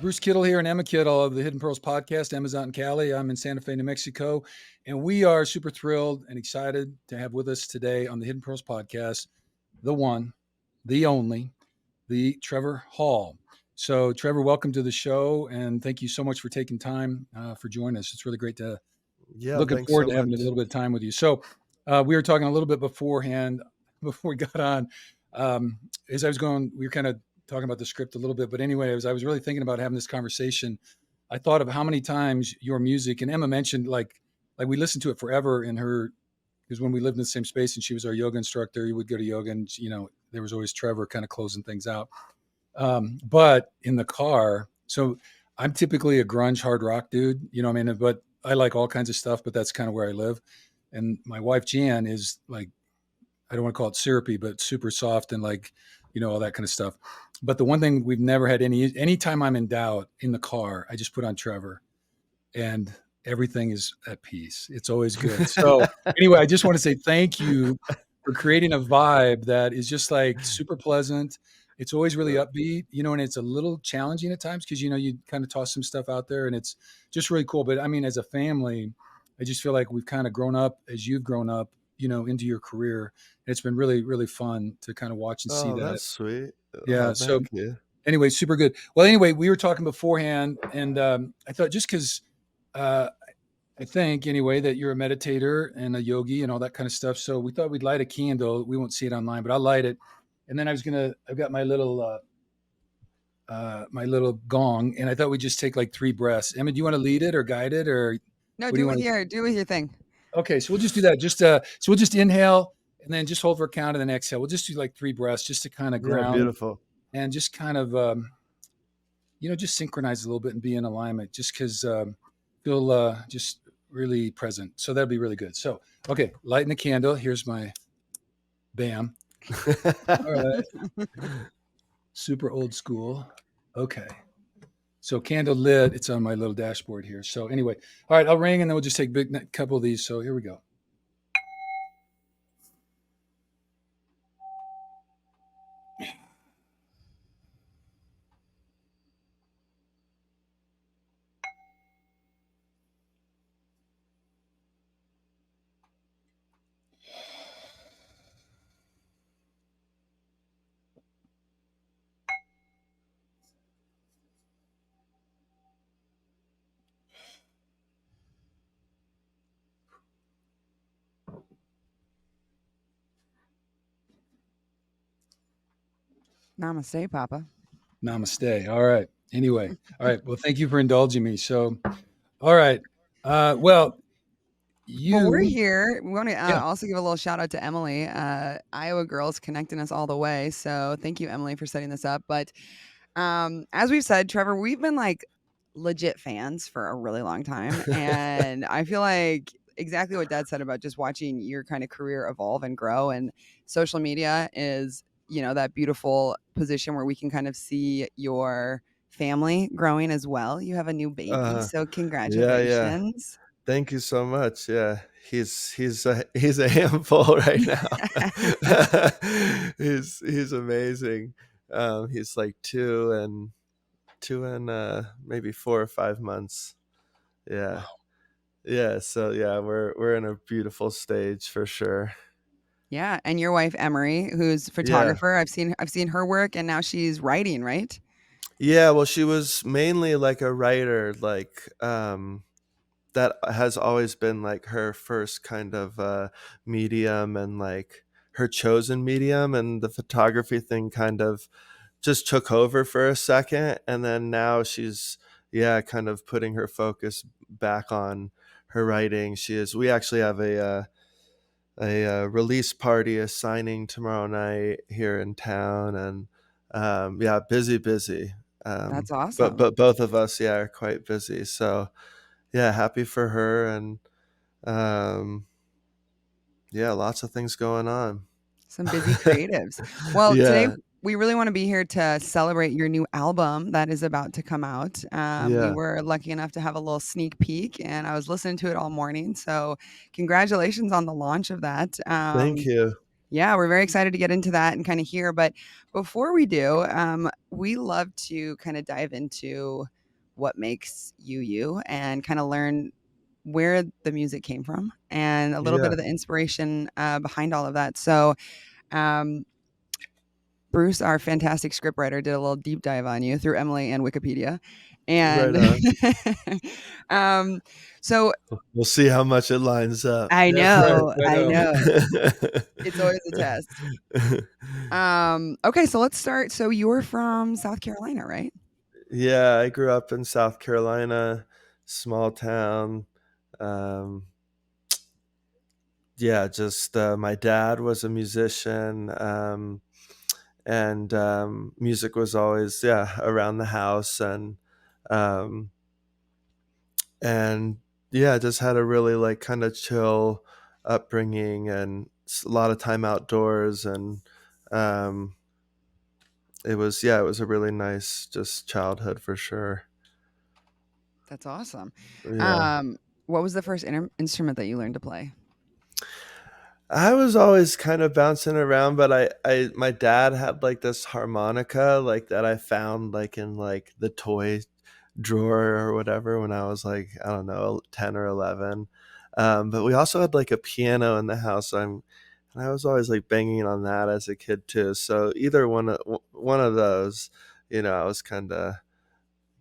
Bruce Kittle here and Emma Kittle of the Hidden Pearls podcast. Emma's out in Cali. I'm in Santa Fe, New Mexico. And we are super thrilled and excited to have with us today on the Hidden Pearls podcast, the one, the only, the Trevor Hall. So, Trevor, welcome to the show. And thank you so much for taking time for joining us. It's really great to Yeah, looking thanks forward so to having a much. little bit of time with you. So, we were talking a little bit beforehand, before we got on. As I was going, we were kind of talking about the script a little bit, but anyway, as I was really thinking about having this conversation, I thought of how many times your music, and Emma mentioned like we listened to it forever in her, because when we lived in the same space and she was our yoga instructor, you would go to yoga and, there was always Trevor kind of closing things out. But in the car, so I'm typically a grunge hard rock dude, but I like all kinds of stuff, but that's kind of where I live. And my wife, Jan, is like, I don't want to call it syrupy, but super soft and like, all that kind of stuff. But the one thing we've never had anytime I'm in doubt in the car, I just put on Trevor and everything is at peace. It's always good. So anyway, I just want to say thank you for creating a vibe that is just like super pleasant. It's always really upbeat, and it's a little challenging at times because, you kind of toss some stuff out there and it's just really cool. But I mean, as a family, I just feel like we've kind of grown up as you've grown up, into your career. It's been really, really fun to kind of watch and see Oh, that. that's sweet. Yeah. Oh, So thank you. anyway, super good. Well, anyway, we were talking beforehand and I thought just because uh, I think anyway that you're a meditator and a yogi and all that kind of stuff. So we thought we'd light a candle. We won't see it online, but I'll light it. And then I've got my little gong, and I thought we'd just take like 3 breaths. Emma, do you want to lead it or guide it, or No, what do you want to? do it your thing. Okay, so we'll just do that. So we'll just inhale and then just hold for a count and then exhale. We'll just do like 3 breaths just to kind of Yeah, ground beautiful. and just kind of just synchronize a little bit and be in alignment. Just because feel just really present. So that'll be really good. So okay, lighting the candle. Here's my bam. All right. Super old school. Okay. So candle lit. It's on my little dashboard here. So anyway, all right, I'll ring and then we'll just take a big couple of these. So here we go. Namaste, Papa. Namaste. All right. Anyway, all right. Well, thank you for indulging me. So, all right. Well, Well, we're you, here. We want to yeah, also give a little shout out to Emily, Iowa Girls, connecting us all the way. So thank you, Emily, for setting this up. But as we've said, Trevor, we've been like legit fans for a really long time. And I feel like exactly what Dad said about just watching your kind of career evolve and grow. And social media is, that beautiful position where we can kind of see your family growing as well. You have a new baby. uh, So yeah. congratulations. Thank you so much. Yeah, he's a handful right now. He's amazing. He's like 2 and maybe 4 or 5 months. Yeah, wow. yeah. So yeah, we're in a beautiful stage for sure. Yeah, and your wife Emery, who's Yeah. photographer. I've seen her work, and now she's writing, right? Yeah, well, she was mainly like a writer, like that has always been like her first kind of medium and like her chosen medium, and the photography thing kind of just took over for a second, and then now she's yeah, kind of putting her focus back on her writing. We actually have a release party, a signing tomorrow night here in town, and yeah, busy. That's But awesome. both of us, yeah, are quite busy. So yeah, happy for her, and um, yeah, lots of things going on. Some busy creatives. Well, today Yeah, we really want to be here to celebrate your new album that is about to come out. We yeah. were lucky enough to have a little sneak peek, and I was listening to it all morning. So, congratulations on the launch of that. Thank you. Yeah, we're very excited to get into that and kind of hear. But before we do, we love to kind of dive into what makes you you and kind of learn where the music came from and a little bit Yeah, of the inspiration behind all of that. So, um, Bruce, our fantastic scriptwriter, did a little deep dive on you through Emily and Wikipedia. right And on. um, so We'll see how much it lines up. That's right. I I know. know. It's always a test. Okay, so let's start. So you're from South Carolina, right? Yeah, I grew up in South Carolina, small town. Um, yeah, just my dad was a musician, and music was always, yeah, around the house, um, and yeah, just had a really like kind of chill upbringing and a lot of time outdoors, and um, it was, yeah, it was a really nice just childhood for sure. That's awesome. Yeah. Um, what was the first instrument that you learned to play? I was always kind of bouncing around, but my dad had like this harmonica like that I found like in like the toy drawer or whatever when I was like, I don't know, 10 or 11. But we also had like a piano in the house. And I was always like banging on that as a kid too. So either one of those, I was kind of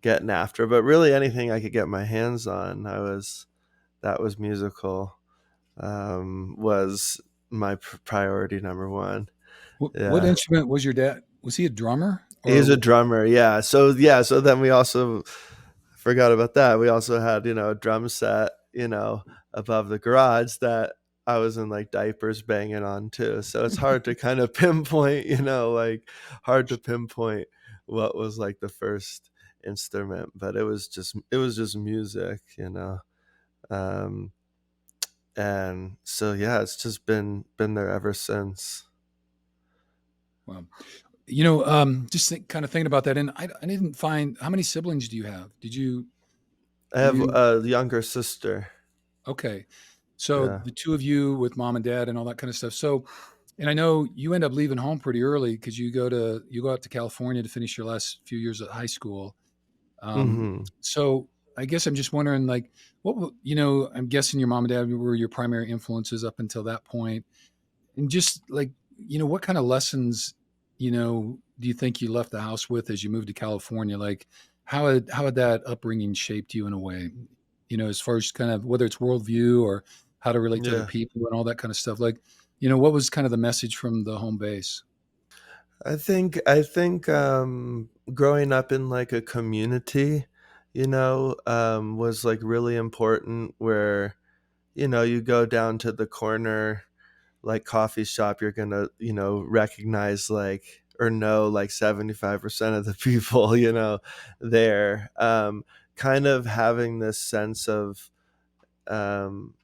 getting after. But really anything I could get my hands on, that was musical, was my priority number one. What Yeah. instrument was your dad? Was he a drummer He's a or? drummer, yeah. So then we also forgot about that. We also had, a drum set, above the garage that I was in like diapers banging on too. So it's hard to kind of pinpoint, like hard to pinpoint what was like the first instrument, but it was just music. Um and so yeah, it's just been there ever since. Well, just kind of thinking about that, and I didn't find how many siblings do you have? I Were have you a younger sister. okay? So Yeah. the two of you with mom and dad and all that kind of stuff. So, and I know you end up leaving home pretty early because you go out to California to finish your last few years at high school. Um, Mhm. so I guess I'm just wondering, like, I'm guessing your mom and dad were your primary influences up until that point, and just like, what kind of lessons, do you think you left the house with as you moved to California? Like, how had that upbringing shaped you in a way, as far as kind of whether it's worldview or how to relate to other Yeah. people and all that kind of stuff. Like, what was kind of the message from the home base? I think growing up in like a community, was like really important where, you go down to the corner like coffee shop, you're gonna, recognize like or know like 75% of the people, there. Kind of having this sense of um,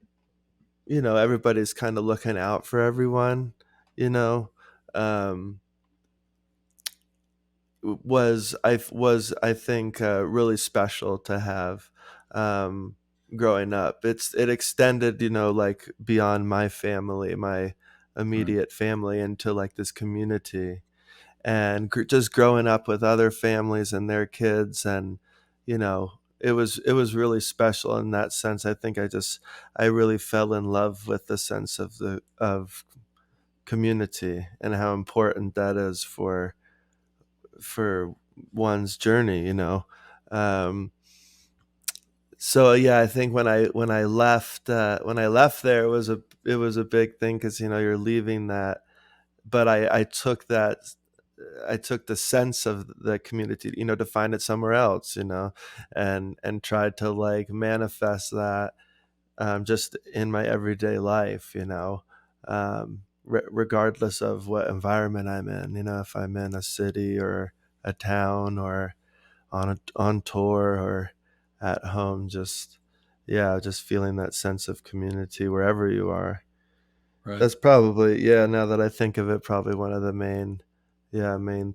everybody's kind of looking out for everyone, you know. Um was I think really special to have, um, growing up. It extended, like beyond my family, my Right. immediate family, into like this community, and just growing up with other families and their kids, and it was really special in that sense. I think I really fell in love with the sense of community and how important that is for one's journey. Um, so yeah, I think when I left there, it was a big thing because you're leaving that, but I took the sense of the community, to find it somewhere else, and tried to like manifest that, just in my everyday life, regardless of what environment I'm in, if I'm in a city or a town or on tour or at home, just yeah, just feeling that sense of community wherever you are. Right. That's probably, yeah, now that I think of it, probably one of the main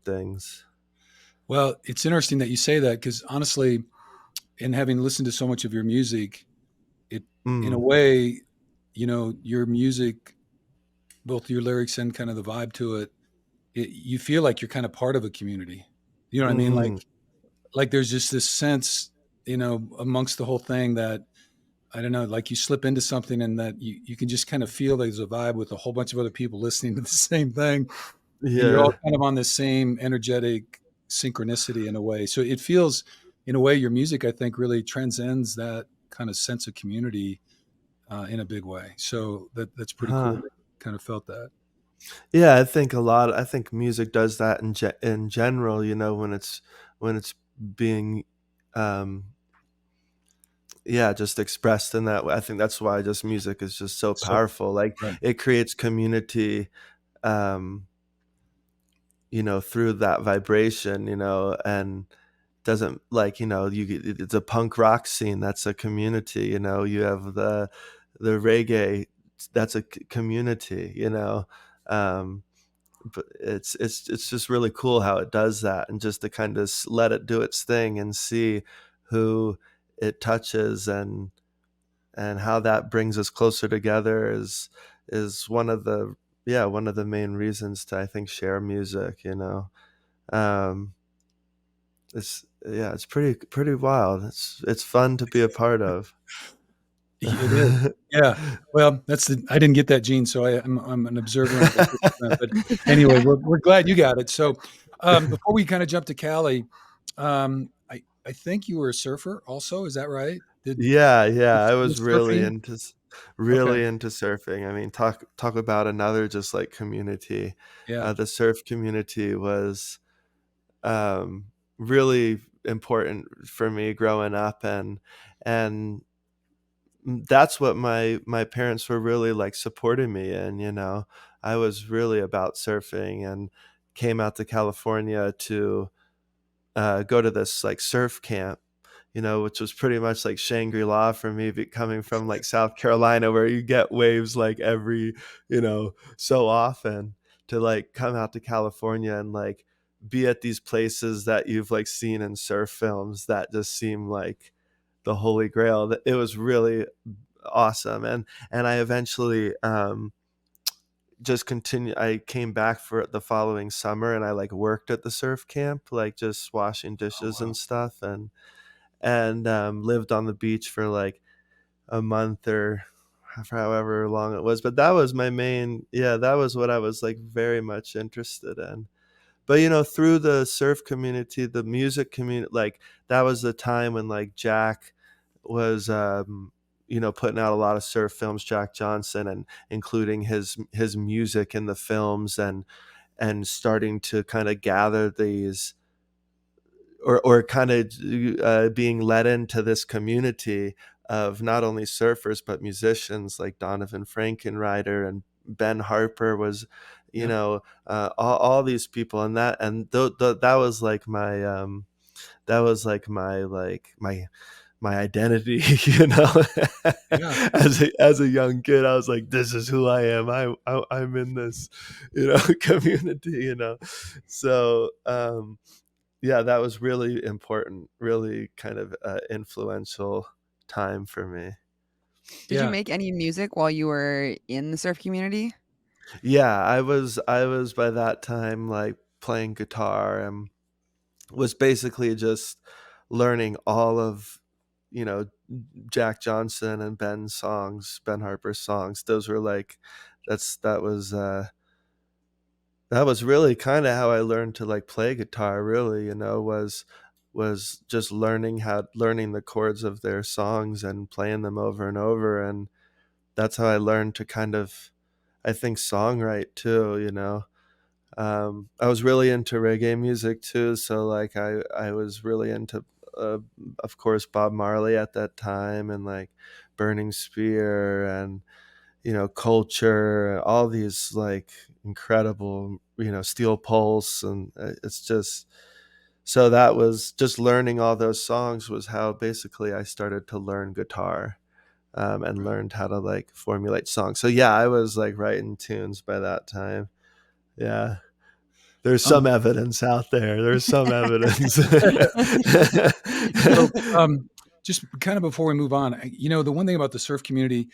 things. Well, it's interesting that you say that because honestly, in having listened to so much of your music, it in a Mm, way, your music both your lyrics and kind of the vibe to it, you feel like you're kind of part of a community. You know what I mean? Hmm. Like there's just this sense, amongst the whole thing that I don't know, like you slip into something and that you can just kind of feel there's a vibe with a whole bunch of other people listening to the same thing. And you're all Yeah. kind of on the same energetic synchronicity in a way. So it feels, in a way, your music, I think, really transcends that kind of sense of community in a big way. So that's pretty cool. Huh. That you kind of felt that. Yeah, I think music does that in general, when it's being um yeah, just expressed in that way. I think that's why just music is just so So powerful. Like right. it creates community um through that vibration, and doesn't like, it's a punk rock scene, that's a community, you have the reggae, that's a community, um but it's just really cool how it does that, and just to kind of let it do its thing and see who it touches, and how that brings us closer together is one of the main reasons to, I think, share music. um it's pretty wild. It's fun to be a part of. It is. Yeah. Well, I didn't get that gene, so I'm an observer and a participant. But anyway, we're glad you got it. So before we kind of jump to Cali, I think you were a surfer also. Is that right? Did Yeah, yeah, I the was surfing? Okay. really into surfing. I mean, talk about another just like community. Yeah. The surf community was um, really important for me growing up, and that's what my parents were really like supporting me in. I was really about surfing, and came out to California to go to this like surf camp, which was pretty much like Shangri-La for me, coming from like South Carolina, where you get waves like every, so often, to like come out to California and like be at these places that you've like seen in surf films that just seem like the holy grail. It was really awesome. And I eventually just continue I came back for the following summer, and I like worked at the surf camp, like just washing Oh dishes wow. and stuff, and lived on the beach for like a month, or for however long it was. But that was my main, yeah, that was what I was like very much interested in. But through the surf community, the music community, like that was the time when like Jack was putting out a lot of surf films, Jack Johnson, and including his music in the films, and starting to kind of gather these, or kind of being led into this community of not only surfers but musicians like Donovan Frankenreiter, and Ben Harper was, Yep. all these people, and that was like my identity. Yeah. As a young kid, I was like, this is who I am. I'm in this, community, so yeah, that was really important, really kind of influential time for me. Did you Yeah. make any music while you were in the surf community? Yeah, I was by that time like playing guitar, and was basically just learning all of, you know, Jack Johnson and Ben Harper's songs. Those were like that was really kind of how I learned to like play guitar, really, was just learning the chords of their songs and playing them over and over. And that's how I learned to kind of, I think, songwrite too. I was really into reggae music too, so like I was really into, uh, of course, Bob Marley at that time, and like Burning Spear, and Culture, all these like incredible, Steel Pulse, and it's just, so that was just learning all those songs was how basically I started to learn guitar, and Right. learned how to like formulate songs. So yeah, I was like writing tunes by that time. Yeah. There's some Um, evidence out there. There's some evidence. so just kind of before we move on, the one thing about the surf community,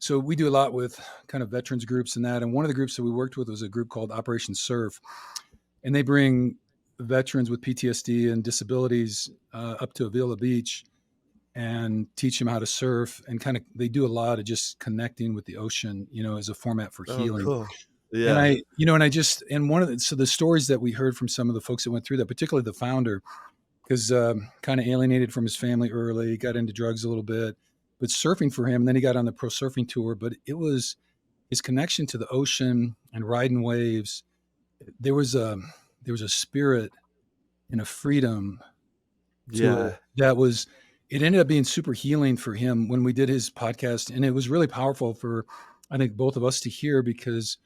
so we do a lot with kind of veterans groups and that. And one of the groups that we worked with was a group called Operation Surf, and they bring veterans with PTSD and disabilities up to Avila Beach and teach them how to surf. And kind of they do a lot of just connecting with the ocean, as a format for Oh, healing. cool. And Yeah. and one of the stories that we heard from some of the folks that went through that, particularly the founder, because kind of alienated from his family early, got into drugs a little bit, but surfing for him. And then he got on the pro surfing tour, but it was his connection to the ocean and riding waves. There was a there was a spirit and a freedom to it Yeah. that was. It ended up being super healing for him when we did his podcast, and it was really powerful for, I think, both of us to hear because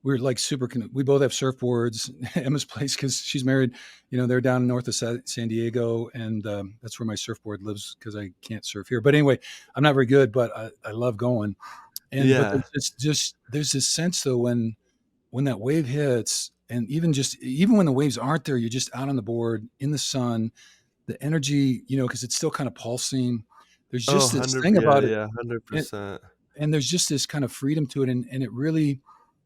we're like super. We both have surfboards. Emma's place because she's married. They're down north of San Diego, and that's where my surfboard lives because I can't surf here. But anyway, I'm not very good, but I love going. And but Yeah. there's this sense though when that wave hits, and even when the waves aren't there, you're just out on the board in the sun, the energy, because it's still kind of pulsing. There's Oh, just this 100, thing yeah, about it, yeah, and, 100%. and there's just this kind of freedom to it, and it really,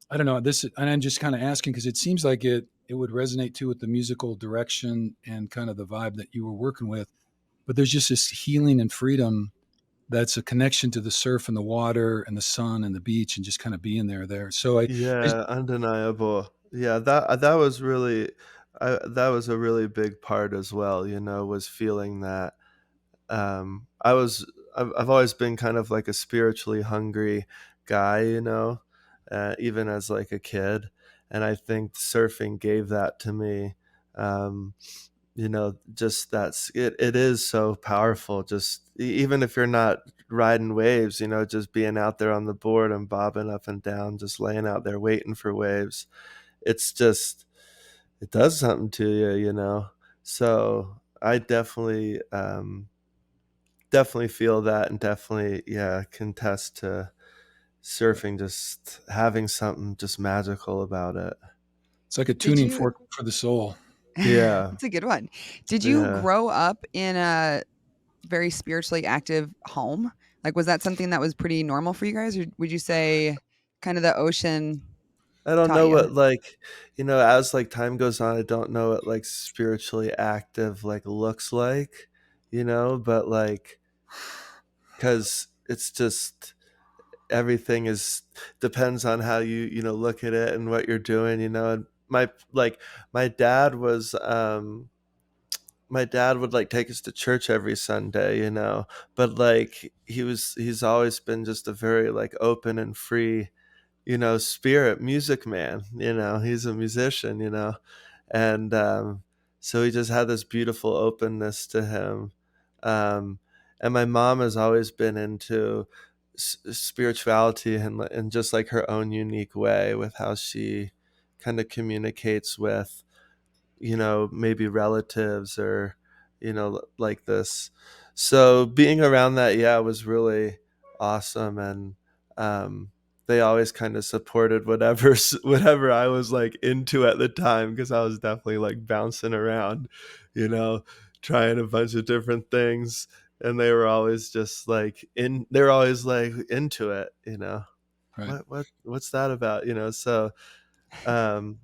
I don't know this, and I'm just kind of asking because it seems like it would resonate too with the musical direction and kind of the vibe that you were working with. But there's just this healing and freedom that's a connection to the surf and the water and the sun and the beach and just kind of being there. So I Yeah, undeniable. Yeah, that was really that was a really big part as well, was feeling that. I've always been kind of like a spiritually hungry guy, even as like a kid, and I think surfing gave that to me. Um, just it is so powerful. Just even if you're not riding waves, just being out there on the board and bobbing up and down, just laying out there waiting for waves. It's just it does something to you. So I definitely feel that, and definitely, yeah, contest to surfing just having something just magical about it. It's like a Did tuning you fork for the soul. Yeah. That's a good one. Did you Yeah. grow up in a very spiritually active home? Like, was that something that was pretty normal for you guys, or would you say kind of the ocean I don't taught know you? what, like, as like time goes on, I don't know what like spiritually active like looks like, but like cuz it's just everything is depends on how you look at it and what you're doing, and my dad was my dad would like take us to church every Sunday, but like he's always been just a very like open and free, spirit music man, he's a musician, and so he just had this beautiful openness to him. Um, and my mom has always been into spirituality and just like her own unique way with how she kind of communicates with maybe relatives or like this. So being around that, yeah, was really awesome. And um they always kind of supported whatever whatever I was like into at the time, because I was definitely like bouncing around, you know trying a bunch of different things, and they were always just like they're always like into it, Right. what's that about, so um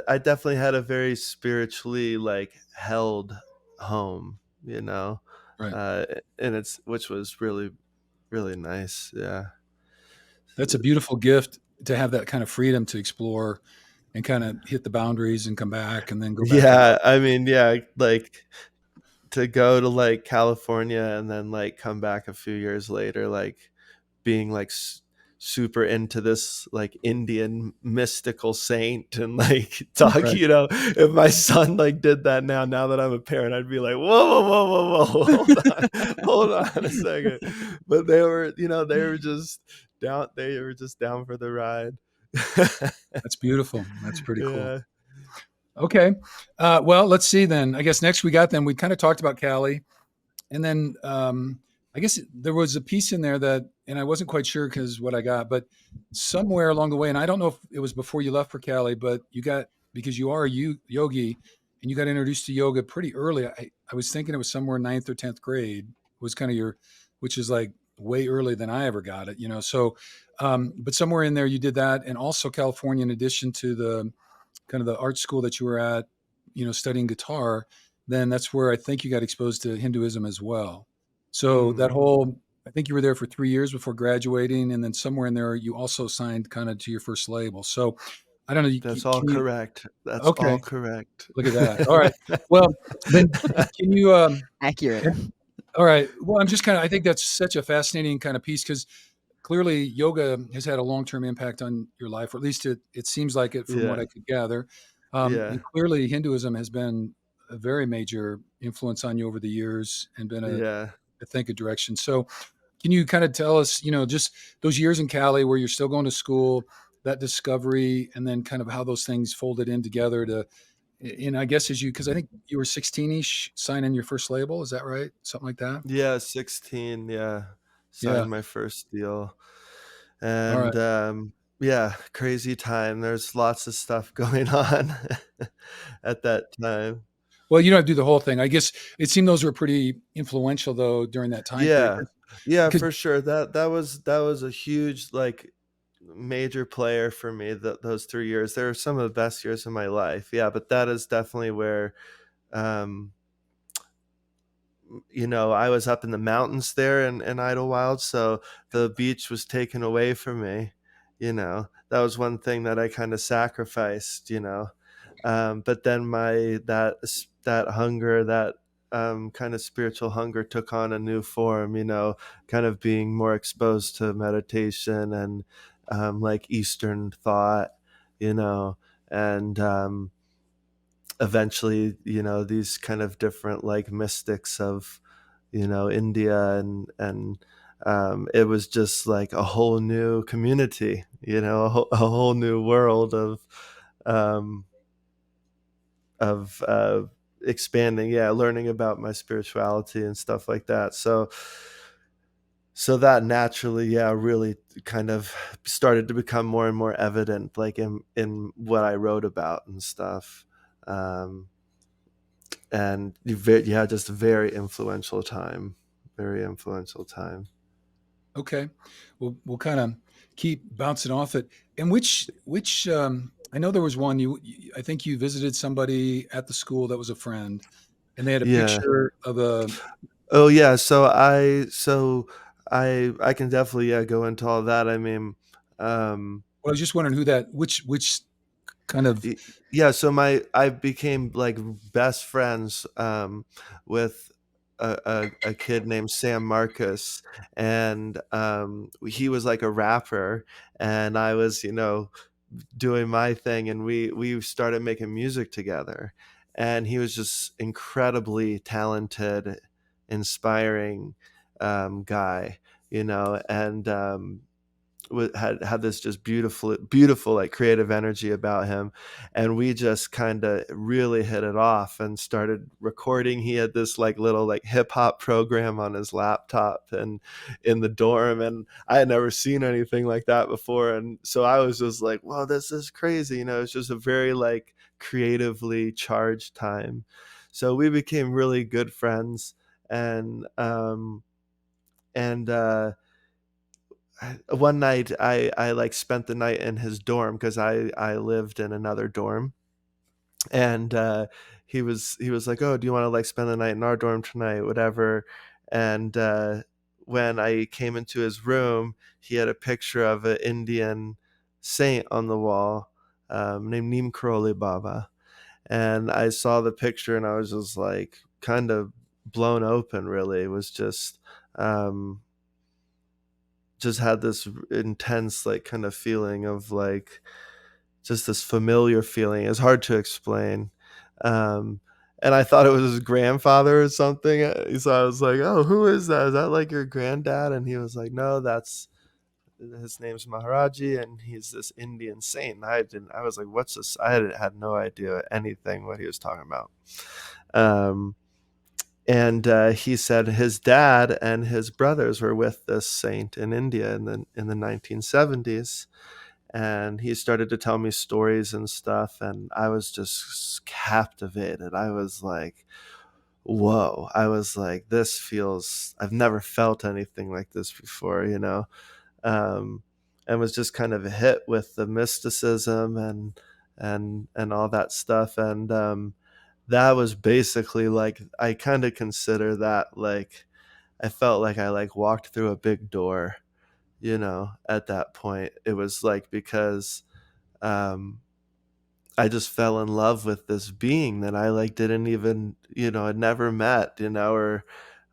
I definitely had a very spiritually like held home, Right. uh, and it's which was really really nice. Yeah, That's a beautiful gift to have that kind of freedom to explore and kind of hit the boundaries and come back and then go back yeah. out. I mean, yeah, like to go to like California and then like come back a few years later, like being like super into this like Indian mystical saint and like talk, Right. if my son like did that now that I'm a parent, I'd be like, whoa, whoa, whoa, whoa, whoa, hold on a second. But they were just down for the ride. That's beautiful. That's pretty cool. Yeah. Okay. Well, let's see then. I guess next we got them. We kind of talked about Cali. And then I guess there was a piece in there that, and I wasn't quite sure because what I got, but somewhere along the way, and I don't know if it was before you left for Cali, but because you are a yogi and you got introduced to yoga pretty early. I was thinking it was somewhere ninth or 10th grade was kind of which is like way earlier than I ever got it, you know. So, but somewhere in there you did that, and also California, in addition to the kind of the art school that you were at, you know, studying guitar, then that's where I think you got exposed to Hinduism as well. So that Mm, whole, I think you were there for 3 years before graduating, and then somewhere in there you also signed kind of to your first label. So I don't know, that's all can you? correct. That's all Okay, correct. look at that. All right. Well, then can you? Accurate. All right. Well, I'm just kind of, I think that's such a fascinating kind of piece because clearly yoga has had a long-term impact on your life, or at least it seems like it from what Yeah, I could gather. yeah, And clearly Hinduism has been a very major influence on you over the years and been yeah. I think, a direction. So can you kind of tell us, you know, just those years in Cali where you're still going to school, that discovery, and then kind of how those things folded in together to, and I guess as you, because I think you were 16ish signing your first label. Is that right? Something like that? Yeah, 16, yeah. Yeah. Signed my first deal. All right. And yeah, crazy time. There's lots of stuff going on at that time. Well, you don't have to do the whole thing. I guess it seemed those were pretty influential though during that time period. Yeah. Yeah, Because for sure. That was a huge, like, major player for me, those 3 years. They were some of the best years of my life. Yeah, but that is definitely where um I was up in the mountains there in Idlewild, so the beach was taken away from me. That was one thing that I kind of sacrificed. But then that hunger, that kind of spiritual hunger took on a new form. Kind of being more exposed to meditation and like Eastern thought. You know, and eventually, these kind of different like mystics of, India, and it was just like a whole new community, a whole new world um, of expanding, yeah, learning about my spirituality and stuff like that. So that naturally, yeah, really kind of started to become more and more evident, like in what I wrote about and stuff. Um, and yeah, just a very influential time, very influential time. okay, we'll kind of keep bouncing off it. And which I know there was one I think you visited somebody at the school that was a friend, and they had a Yeah. picture of a. Oh yeah, so I can definitely, yeah, go into all that. I mean, um Well, I was just wondering who that which kind of. Y- yeah, so I became like best friends with a kid named Sam Marcus, and he was like a rapper, and I was, doing my thing, and we started making music together, and he was just incredibly talented, inspiring guy, and had this just beautiful like creative energy about him, and we just kind of really hit it off and started recording. He had this like little like hip hop program on his laptop and in the dorm, and I had never seen anything like that before, and so I was just like, "Whoa, this is crazy!" It's just a very like creatively charged time. So we became really good friends, and one night I like spent the night in his dorm because I lived in another dorm, and he was like, "Oh, do you want to like spend the night in our dorm tonight, whatever?" And when I came into his room, he had a picture of an Indian saint on the wall, named Neem Karoli Baba, and I saw the picture and I was just like kind of blown open. Really, it was just had this intense like kind of feeling of like just this familiar feeling. It's hard to explain. Um, and I thought it was his grandfather or something. So I was like, "Oh, who is that? Is that like your granddad?" And he was like, "No, that's his name's Maharaji, and he's this Indian saint." And I was like, "What's this?" I had no idea anything what he was talking about. Um, and he said his dad and his brothers were with this saint in India in the 1970s, and he started to tell me stories and stuff, and I was just captivated. I was like, whoa, I was like, this feels, I've never felt anything like this before, um, and was just kind of hit with the mysticism and all that stuff. And that was basically like, I kind of consider that like, I felt like I like walked through a big door, at that point. It was like, because um I just fell in love with this being that I like didn't even, had never met, or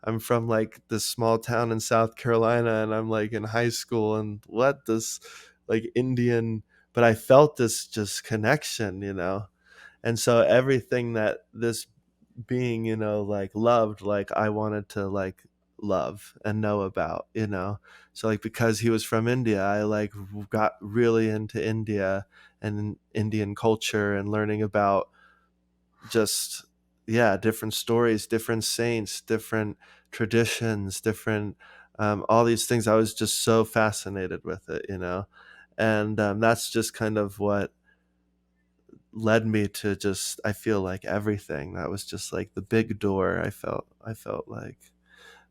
I'm from like this small town in South Carolina and I'm like in high school, and what this like Indian, but I felt this just connection, And so everything that this being, like loved, like I wanted to like love and know about, So like, because he was from India, I like got really into India and Indian culture and learning about just, yeah, different stories, different saints, different traditions, different all these things. I was just so fascinated with it, And that's just kind of what led me to, just I feel like everything that was just like the big door. I felt like,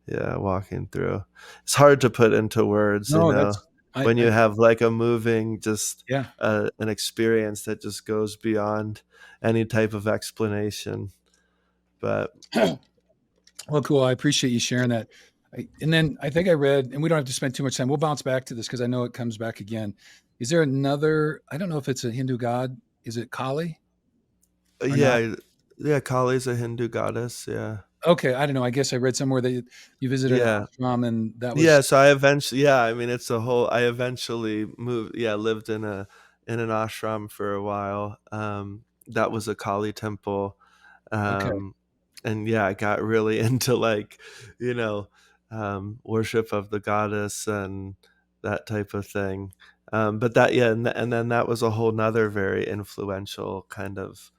yeah, walking through. It's hard to put into words, No, that's when I you have like a moving, just yeah. an experience that just goes beyond any type of explanation. But Well, cool. I appreciate you sharing that. And then I think I read, and we don't have to spend too much time. We'll bounce back to this because I know it comes back again. Is there another? I don't know if it's a Hindu god. Is it Kali or not? yeah, yeah, Kali's a Hindu goddess. Yeah, Okay, I don't know. I guess I read somewhere that you visited an yeah. ashram, and that Yeah, was so I eventually, yeah, I mean, it's a whole, I eventually moved, yeah, lived in an ashram for a while. That was a Kali temple. okay. Um, and yeah, I got really into like, you know, worship of the goddess and that type of thing. But that, yeah, and then that was a whole nother very influential kind of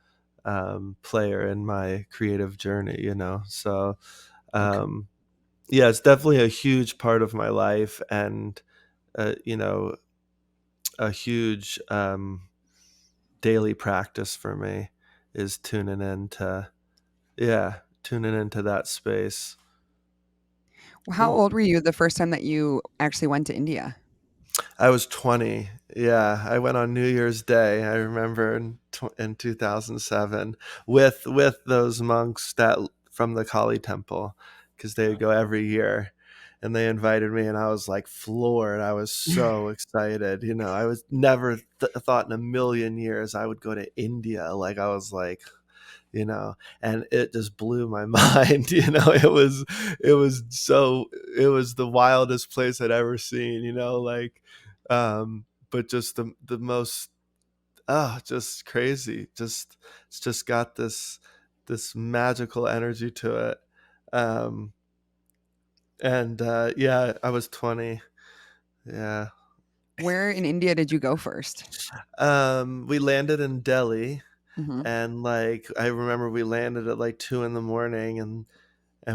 player in my creative journey, So, Okay. um, yeah, it's definitely a huge part of my life, and you know, a huge daily practice for me is tuning into that space. How Cool. old were you the first time that you actually went to India? I was 20. Yeah, I went on New Year's Day. I remember in 2007 with those monks that from the Kali temple, because they would go every year, and they invited me, and I was like floored. I was so excited. I was never thought in a million years I would go to India. Like, I was like, and it just blew my mind. It was the wildest place I'd ever seen, like, but just the most, just crazy. It's just got this magical energy to it. um and yeah, I was 20. Yeah. Where in India did you go first? We landed in Delhi, Mhm. and like, I remember we landed at like 2 in the morning, and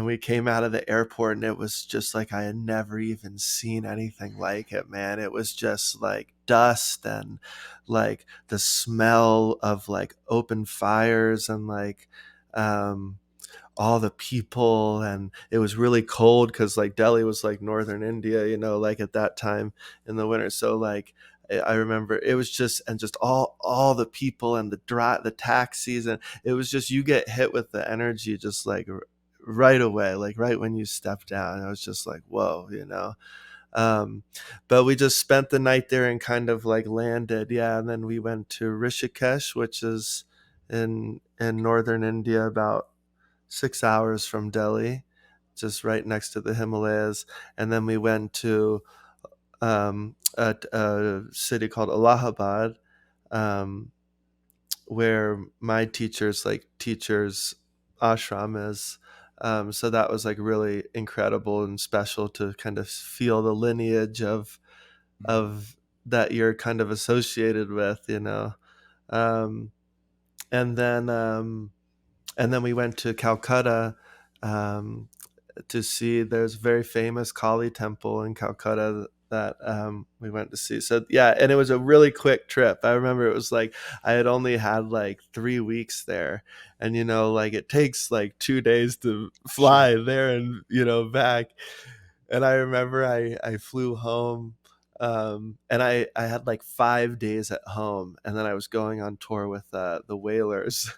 we came out of the airport, and it was just like, I had never even seen anything like it, man. It was just like dust, and like the smell of like open fires, and like um all the people, and it was really cold because like Delhi was like northern India, like at that time in the winter. So like, I remember it was just, and just all the people and the taxis, and it was just, you get hit with the energy just like right away, like right when you step down. I was just like, whoa, um, but we just spent the night there and kind of like landed, yeah, and then we went to Rishikesh, which is in northern India, about 6 hours from Delhi, just right next to the Himalayas. And then we went to a city called Allahabad, um, where my teacher's ashram is. So that was like really incredible and special to kind of feel the lineage of that you're kind of associated with. Um, and then we went to Calcutta, um, to see, there's a very famous Kali temple in Calcutta, that we went to see. So yeah, and it was a really quick trip. I remember it was like I had only had like 3 weeks there, and like it takes like 2 days to Sure. fly there and back. And I remember I flew home, and I had like 5 days at home, and then I was going on tour with the Whalers.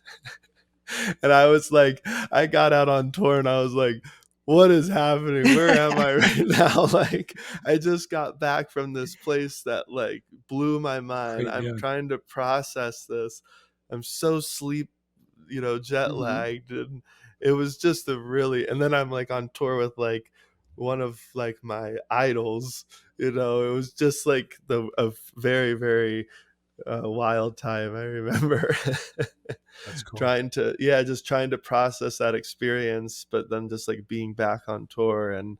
And I was like, I got out on tour and I was like, what is happening? Where am I right now? Like, I just got back from this place that like blew my mind. Great. I'm Yeah. trying to process this. I'm so jet Hmm. lagged. And it was just a really, and then I'm like on tour with like one of like my idols. It was just like a very, very wild time. I remember That's cool. just trying to process that experience, but then just like being back on tour and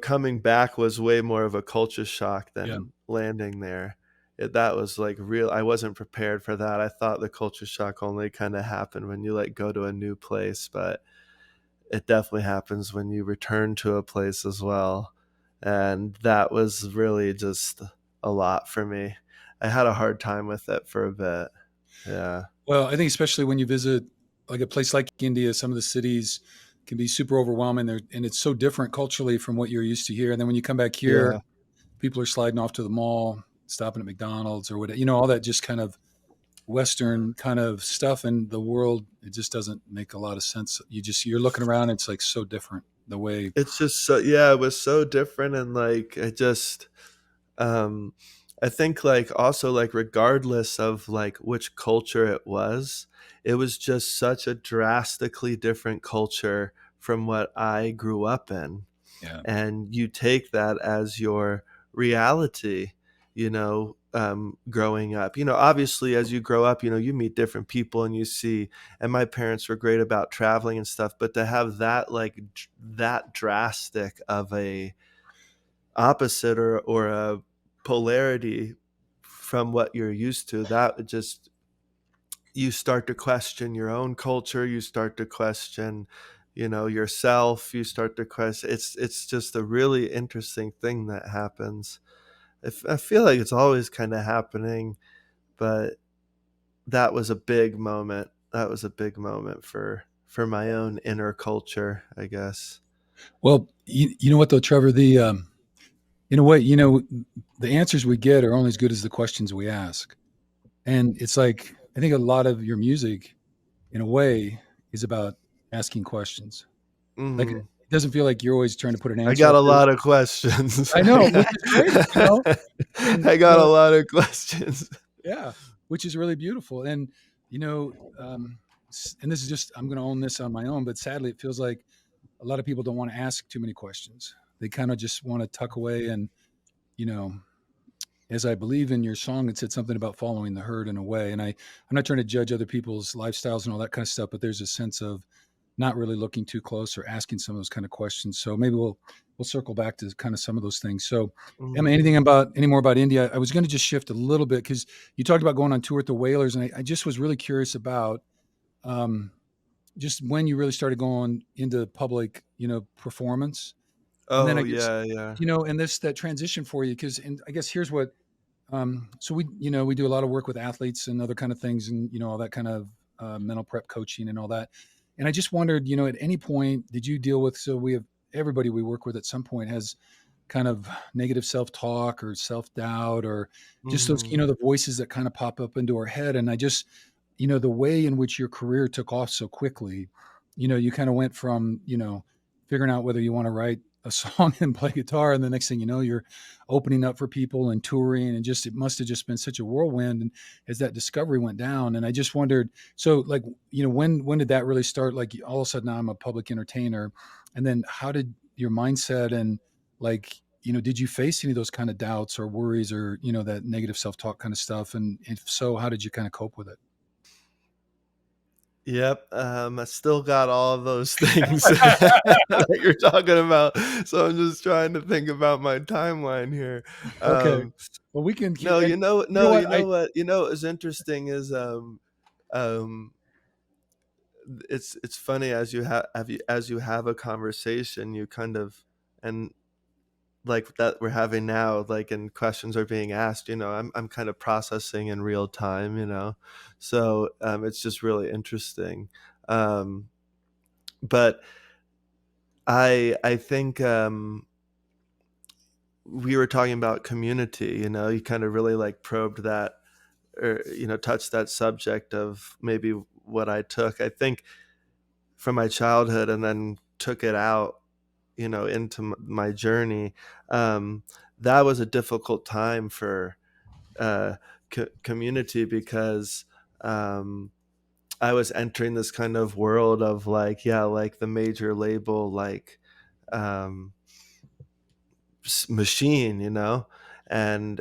coming back was way more of a culture shock Yeah. than landing there. That was like real. I wasn't prepared for that. I thought the culture shock only kind of happened when you like go to a new place, but it definitely happens when you return to a place as well. And that was really just a lot for me. I had a hard time with it for a bit. Yeah. Well, I think especially when you visit like a place like India, some of the cities can be super overwhelming there, and it's so different culturally from what you're used to here. And then when you come back here, Yeah. people are sliding off to the mall, stopping at McDonald's or whatever, all that just kind of Western kind of stuff in the world. It just doesn't make a lot of sense. You're looking around, it's like so different the way. It's just so, yeah, it was so different. And like, um, I think like also like regardless of like which culture it was just such a drastically different culture from what I grew up in. Yeah. And you take that as your reality, growing up. Obviously, as you grow up, you meet different people and you see. And my parents were great about traveling and stuff, but to have that like that drastic of a opposite or a polarity from what you're used to, that just you start to question your own culture, you start to question yourself, you start to question. It's just a really interesting thing that happens. I feel like it's always kind of happening, but that was a big moment for my own inner culture, I guess. Well, you know what though, Trevor, in a way, the answers we get are only as good as the questions we ask. And it's like, I think a lot of your music, in a way, is about asking questions. Like, it Hmm. doesn't feel like you're always trying to put an I answer got out a there. lot of questions. I know, which is great. And, I got a lot of questions. yeah, which is really beautiful. And, you know, and this is just, I'm going to own this on my own, but sadly, it feels like a lot of people don't want to ask too many questions. They kind of just want to tuck away and, you know, as I believe in your song, it said something about following the herd in a way. And I'm not trying to judge other people's lifestyles and all that kind of stuff, but there's a sense of not really looking too close or asking some of those kind of questions. So maybe we'll circle back to kind of some of those things. So, Emma, Mhm. anything about any more about India? I was going to just shift a little bit because you talked about going on tour with the Whalers, and I just was really curious about um, just when you really started going into public, performance, and then I Oh, guess yeah, yeah. and this that transition for you because, and I guess here's what so we do a lot of work with athletes and other kind of things, and all that kind of mental prep coaching and all that. And I just wondered, at any point, did you deal with? So we have everybody we work with at some point has kind of negative self-talk or self-doubt or just those, Mhm. the voices that kind of pop up into our head. And I just, the way in which your career took off so quickly, you kind of went from, figuring out whether you want to write a song and play guitar. And the next thing you know, you're opening up for people and touring, and just, it must have just been such a whirlwind. And as that discovery went down, and I just wondered, so like, when did that really start? Like all of a sudden now I'm a public entertainer. And then how did your mindset and like, did you face any of those kind of doubts or worries or, that negative self-talk kind of stuff? And if so, how did you kind of cope with it? Yep, I still got all of those things that you're talking about, so I'm just trying to think about my timeline here. Okay. Um, Well, we can keep, no, and you know no, what? what is interesting is, um, it's funny as you have a conversation, you kind of and like that we're having now, like, and questions are being asked, I'm kind of processing in real time, so it's just really interesting. um but I think we were talking about community, you kind of really like probed that, or touched that subject of maybe what I took, I think, from my childhood, and then took it out, into my journey. um that was a difficult time for uh community, because um I was entering this kind of world of, like, yeah, like the major label, like, um machine, and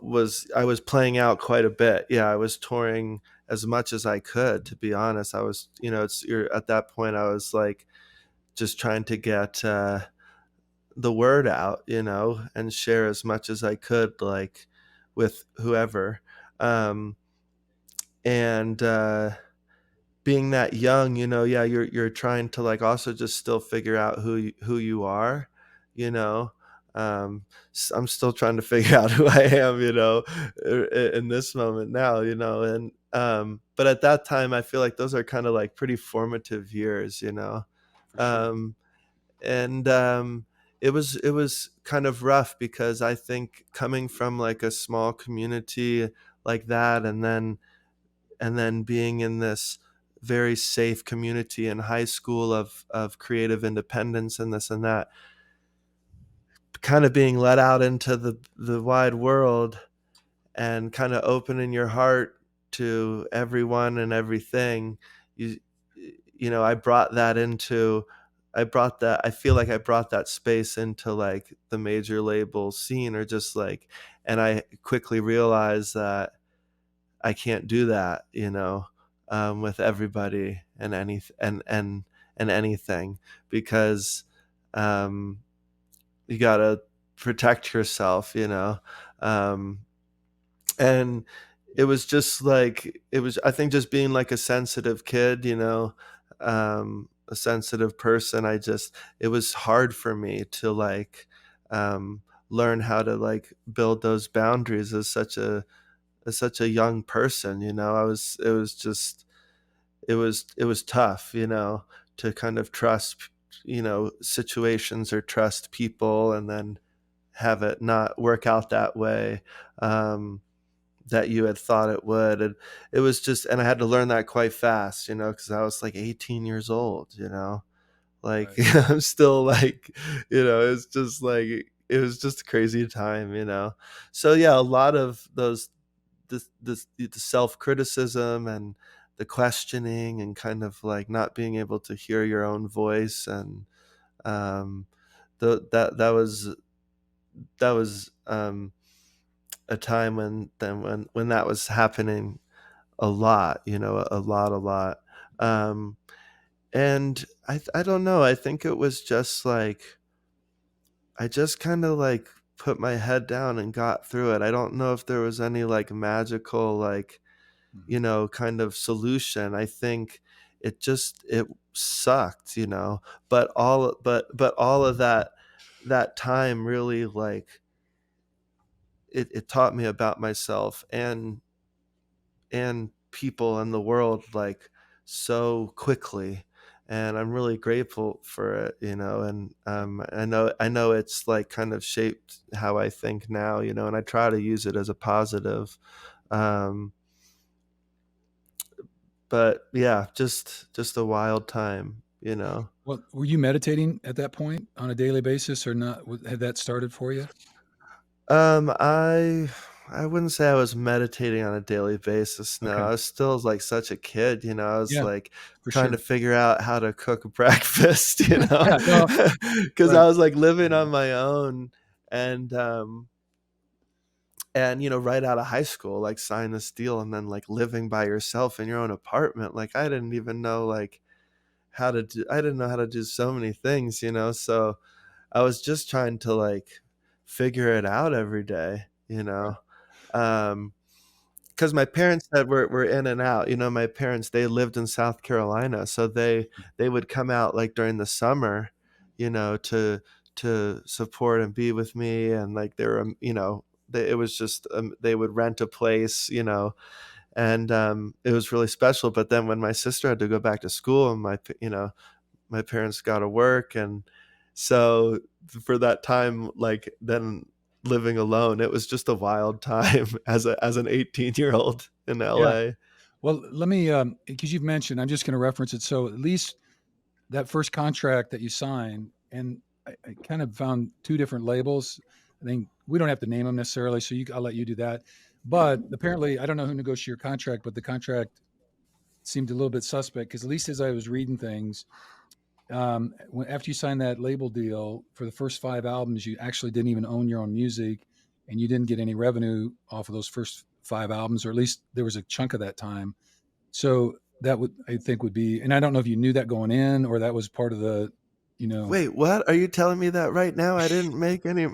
was I was playing out quite a bit. Yeah, I was touring as much as I could, to be honest. I was, you're at that point, I was like just trying to get the word out, and share as much as I could, like, with whoever. um and being that young, yeah, you're trying to, like, also just still figure out who you are, you know. I'm still trying to figure out who I am, in this moment now, and but at that time I feel like those are kind of like pretty formative years, For sure. um and it was kind of rough, because I think coming from like a small community like that, and then being in this very safe community in high school of creative independence and this and that, kind of being let out into the wide world, and kind of opening your heart to everyone and everything. You you know i brought that into i brought that I feel like I brought that space into, like, the major label scene, or just like, and I quickly realized that I can't do that, with everybody and anything, because um, you gotta protect yourself, um, and it was just like, I think, just being like a sensitive kid, a sensitive person. It was hard for me to, like, um, learn how to, like, build those boundaries as such a young person. It was tough, to kind of trust, situations, or trust people, and then have it not work out that way, um, that you had thought it would. And it was just, and I had to learn that quite fast, because I was like 18 years old, like, Right. I'm still like, it's just like, it was just a crazy time, so yeah, a lot of those, the self-criticism, and the questioning, and kind of like not being able to hear your own voice, and um that was a time when that was happening a lot, a lot. um and I don't know, I think it was just like, I just kind of like put my head down and got through it. I don't know if there was any like magical, like, Mhm. kind of solution. I think it sucked, but all of that time really, like, it taught me about myself, and people and the world, like, so quickly. And I'm really grateful for it, and I know it's like kind of shaped how I think now, and I try to use it as a positive. um but yeah, just a wild time. Well, were you meditating at that point on a daily basis or not? Had that started for you? I wouldn't say I was meditating on a daily basis. No, Okay. I was still like such a kid. I was Yeah, like for trying to sure. figure out how to cook breakfast, Yeah. No. because Right. I was like living on my own, and right out of high school, like, sign this deal, and then like living by yourself in your own apartment. Like, I didn't even know, like, I didn't know how to do so many things, so I was just trying to, like, figure it out every day, Right. um, because my parents were in and out. My parents, they lived in South Carolina, so they would come out, like, during the summer, to to support and be with me, and like they were, it was just they would rent a place, and it was really special. But then when my sister had to go back to school, and my parents got to work, and so for that time, like then living alone, it was just a wild time as an 18-year-old in Yeah. LA. Well, let me, because you've mentioned, I'm just going to reference it. So at least that first contract that you signed, and I kind of found two different labels. I think we don't have to name them necessarily, so I'll let you do that. But apparently, I don't know who negotiated your contract, but the contract seemed a little bit suspect because at least as I was reading things, after you signed that label deal for the first 5 albums, you actually didn't even own your own music, and you didn't get any revenue off of those first 5 albums, or at least there was a chunk of that time. So that would, I think, would be, and I don't know if you knew that going in or that was part of the, you know, Wait, what? Are you telling me that right now I didn't make any?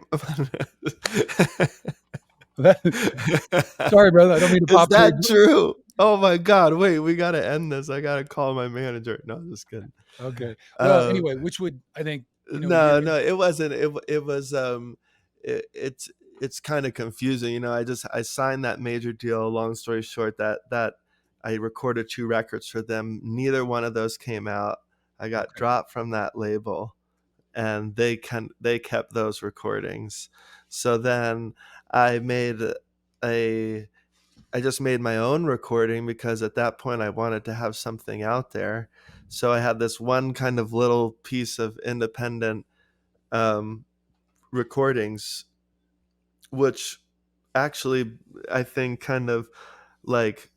that, sorry, brother, I don't mean to Is pop quiz. that true? Oh my God. Wait, we got to end this. I got to call my manager. No, I'm just kidding. Okay. Well, Uh, anyway, which would, I think, no, no, it wasn't. It was, it's kind of confusing. I signed that major deal. Long story short, that I recorded 2 records for them. Neither one of those came out. I got okay. dropped from that label, and they kept those recordings. So then I made a I just made my own recording because at that point I wanted to have something out there. So I had this one kind of little piece of independent um, recordings, which actually I think kind of like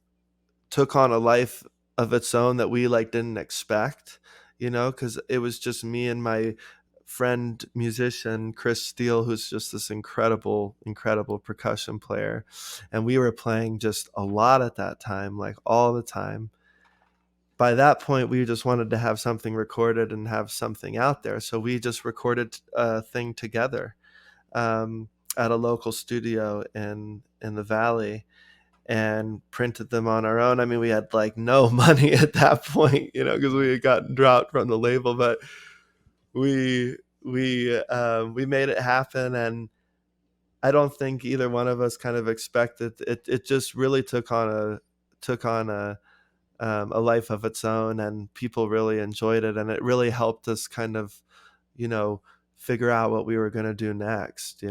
took on a life of its own that we like didn't expect, because it was just me and my friend musician Chris Steele, who's just this incredible percussion player, and we were playing just a lot at that time, like all the time. By that point we just wanted to have something recorded and have something out there, so we just recorded a thing together, um, at a local studio in the valley, and printed them on our own. I mean, we had like no money at that point, because we had gotten dropped from the label, but we made it happen. And I don't think either one of us kind of expected it. It just really took on a life of its own, and people really enjoyed it, and it really helped us kind of, you know, figure out what we were going to do next.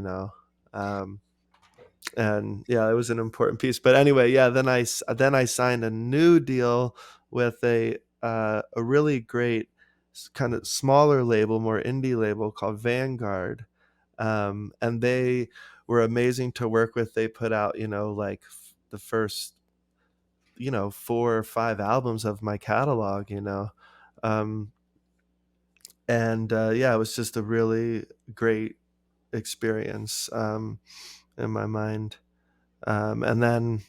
Um, and yeah, it was an important piece. But anyway, yeah, then I signed a new deal with a really great kind of smaller label, more indie label called Vanguard, and they were amazing to work with. They put out, like the first, 4 or 5 albums of my catalog, um, and yeah, it was just a really great experience, in my mind. And then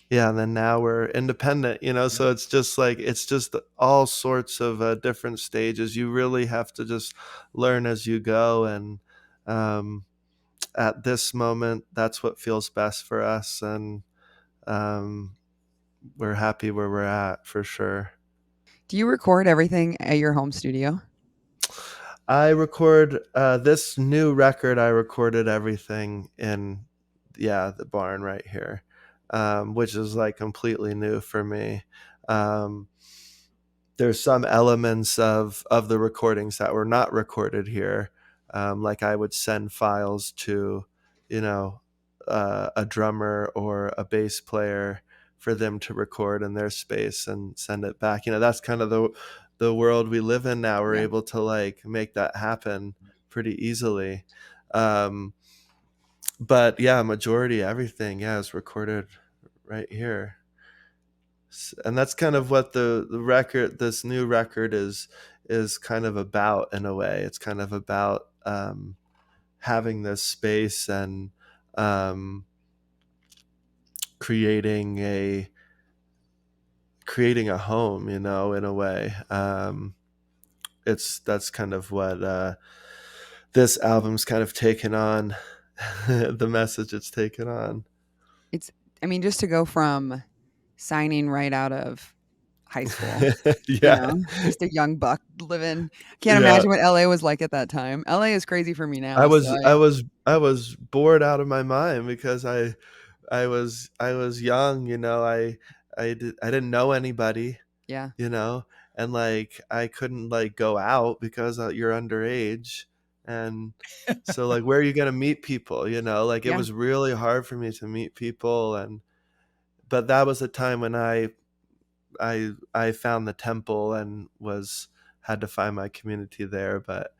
yeah, and then now we're independent, Yeah. so it's just all sorts of different stages. You really have to just learn as you go, and um, at this moment that's what feels best for us, and um, we're happy where we're at for sure. Do you record everything at your home studio? I record this new record. I recorded everything in, yeah, the barn right here, which is like completely new for me. Um, there's some elements of the recordings that were not recorded here. Like I would send files to, you know, a drummer or a bass player for them to record in their space and send it back. That's kind of the world we live in now. We're Yeah. able to like make that happen pretty easily. Um, but yeah, majority everything, yeah, is recorded right here. And that's kind of what the record, this new record, is kind of about in a way. It's kind of about having this space and um, creating a home, in a way. That's kind of what this album's kind of taken on, the message it's taken on. It's I mean, just to go from signing right out of high school. You Yeah. know, just a young buck living. Can't Yeah. imagine what LA was like at that time. LA is crazy for me I now, so was I was I was bored out of my mind because I was young, I didn't know anybody, yeah, you know, and like I couldn't like go out because you're underage, and so like where are you gonna meet people? Like it yeah, was really hard for me to meet people, and but that was a time when I found the temple and was had to find my community there. But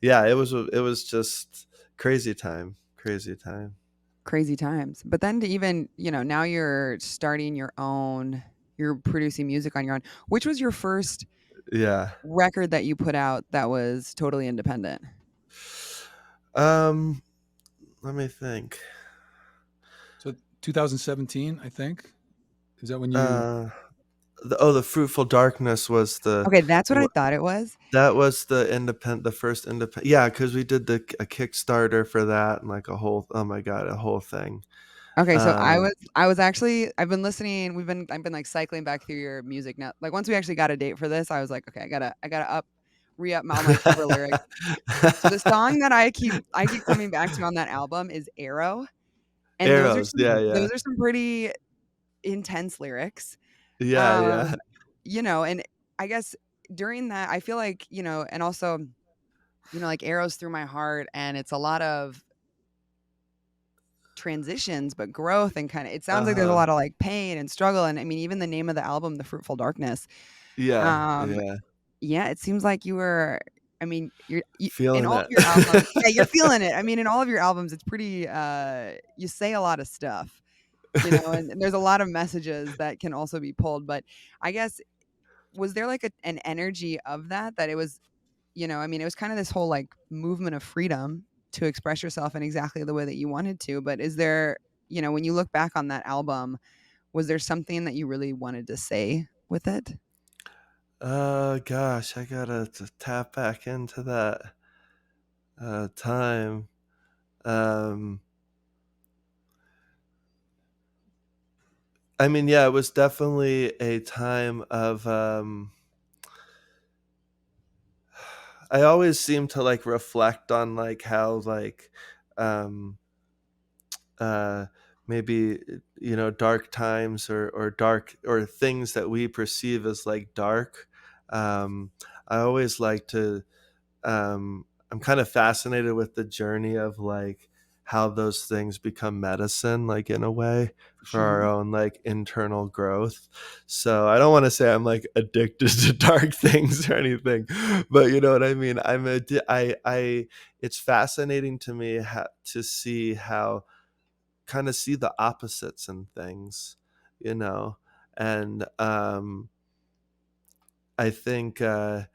yeah, it was just crazy time. crazy times. But then to even, now you're starting your own, you're producing music on your own. Which was your first Yeah. record that you put out that was totally independent? Um, Let me think. So 2017, I think. Is that when you? Uh, the Fruitful Darkness was Okay, that's what I wha- thought it was. that was the first independent. Yeah, because we did a Kickstarter for that and like a whole. Oh my god, a whole thing. Okay, so Um, I was actually I've been listening, I've been like cycling back through your music now. Like once we actually got a date for this, I was like, okay, I gotta re-up all my cover lyrics. So the song that I keep coming back to on that album is Arrow. And Arrows. Yeah, yeah, those are some pretty intense lyrics. yeah, yeah, Um, and I guess during that, I feel like, and also, like arrows through my heart, and it's a lot of transitions, but growth and kind of, it sounds like there's a uh-huh. lot of like pain and struggle. And I mean, even the name of the album, The Fruitful Darkness. Yeah, Um, yeah. yeah, it seems like you were, I mean, in Feeling all of it. your albums, yeah, you're feeling it. I mean, in all of your albums, it's pretty, you say a lot of stuff. And there's a lot of messages that can also be pulled. But I guess, was there like an energy of that it was, I mean, it was kind of this whole like movement of freedom to express yourself in exactly the way that you wanted to. But is there, when you look back on that album, was there something that you really wanted to say with it? Gosh, I gotta tap back into that time. Um, I mean, yeah, it was definitely a time of. I always seem to like reflect on like how like um, uh, maybe dark times or dark or things that we perceive as like dark. Um, I always like to I'm kind of fascinated with the journey of like how those things become medicine, like in a way For for our sure. own like internal growth. So I don't want to say I'm like addicted to dark things or anything, but you know what I mean. I it's fascinating to me to see how kind of see the opposites in things, you know, and I think at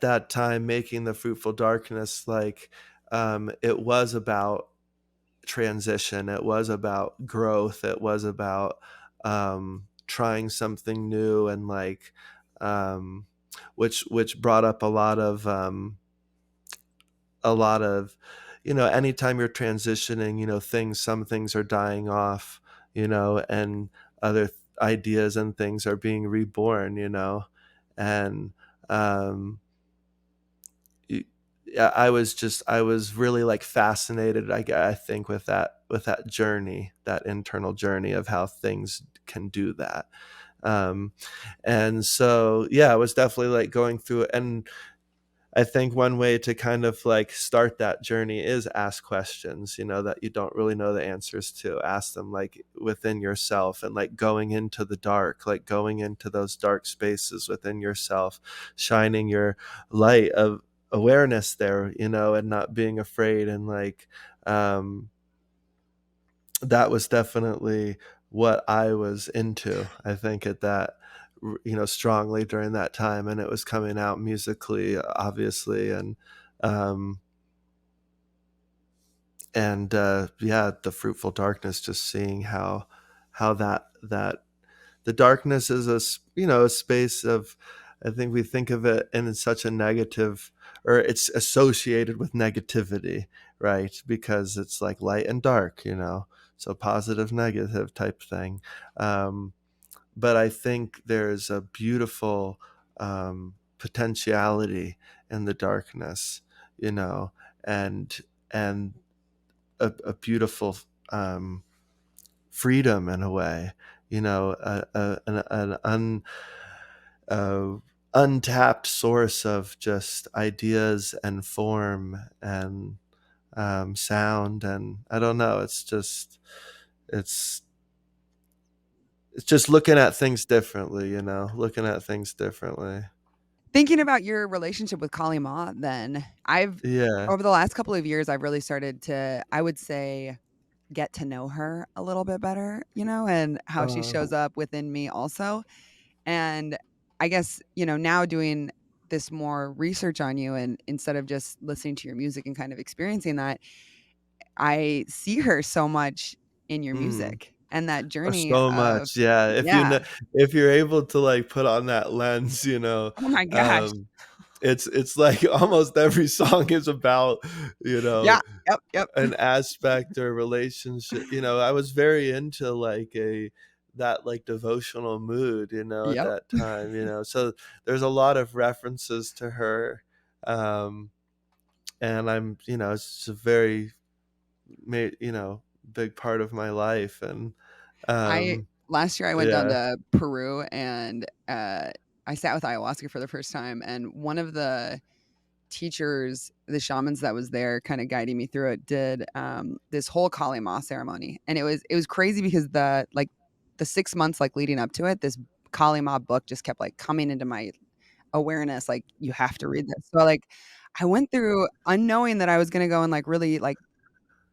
that time making the Fruitful Darkness, like it was about transition, it was about growth, it was about trying something new, and like um which brought up a lot of anytime you're transitioning, some things are dying off, and other ideas and things are being reborn, and um yeah, I was really like fascinated, I think, with that journey, that internal journey of how things can do that. Um, and so, yeah, I was definitely like going through it. And I think one way to kind of like start that journey is ask questions, that you don't really know the answers to. Ask them like within yourself, and like going into the dark, like going into those dark spaces within yourself, shining your light of awareness there, and not being afraid. And like, um, that was definitely what I was into, I think, at that, strongly during that time. And it was coming out musically, obviously. Um, yeah, the Fruitful Darkness, just seeing how that the darkness is a space of, I think we think of it in such a negative, or it's associated with negativity, right? Because it's like light and dark, so positive negative type thing. um but I think there's a beautiful potentiality in the darkness, you know, and and a beautiful um, freedom in a way, you know, an uh, untapped source of just ideas and form and sound, and I don't know. It's it's just looking at things differently, you know, looking at things differently. Thinking about your relationship with Kali Ma, then I've Yeah. over the last couple of years, I've really started to, I would say, get to know her a little bit better, and how she Uh, shows up within me also. And I guess, now doing this more research on you, and instead of just listening to your music and kind of experiencing that, I see her so much in your mm. music and that journey So of, much, yeah. yeah. If you're able to like put on that lens, you know, Oh my gosh. um, it's like almost every song is about, you know, Yeah. Yep. Yep. an aspect or relationship. You know, I was very into like a that like devotional mood, you know, at Yep. that time, you know. So there's a lot of references to her. Um, and I'm, you know, it's a very you know, big part of my life, and I um Last year I went down yeah. to Peru, and I sat with ayahuasca for the first time, and one of the teachers, the shamans that was there kind of guiding me through it, did this whole Kali Ma ceremony. And it was crazy because the 6 months like leading up to it, this Kali Ma book just kept like coming into my awareness, like, you have to read this. So like I went through unknowing that I was gonna go and like really like,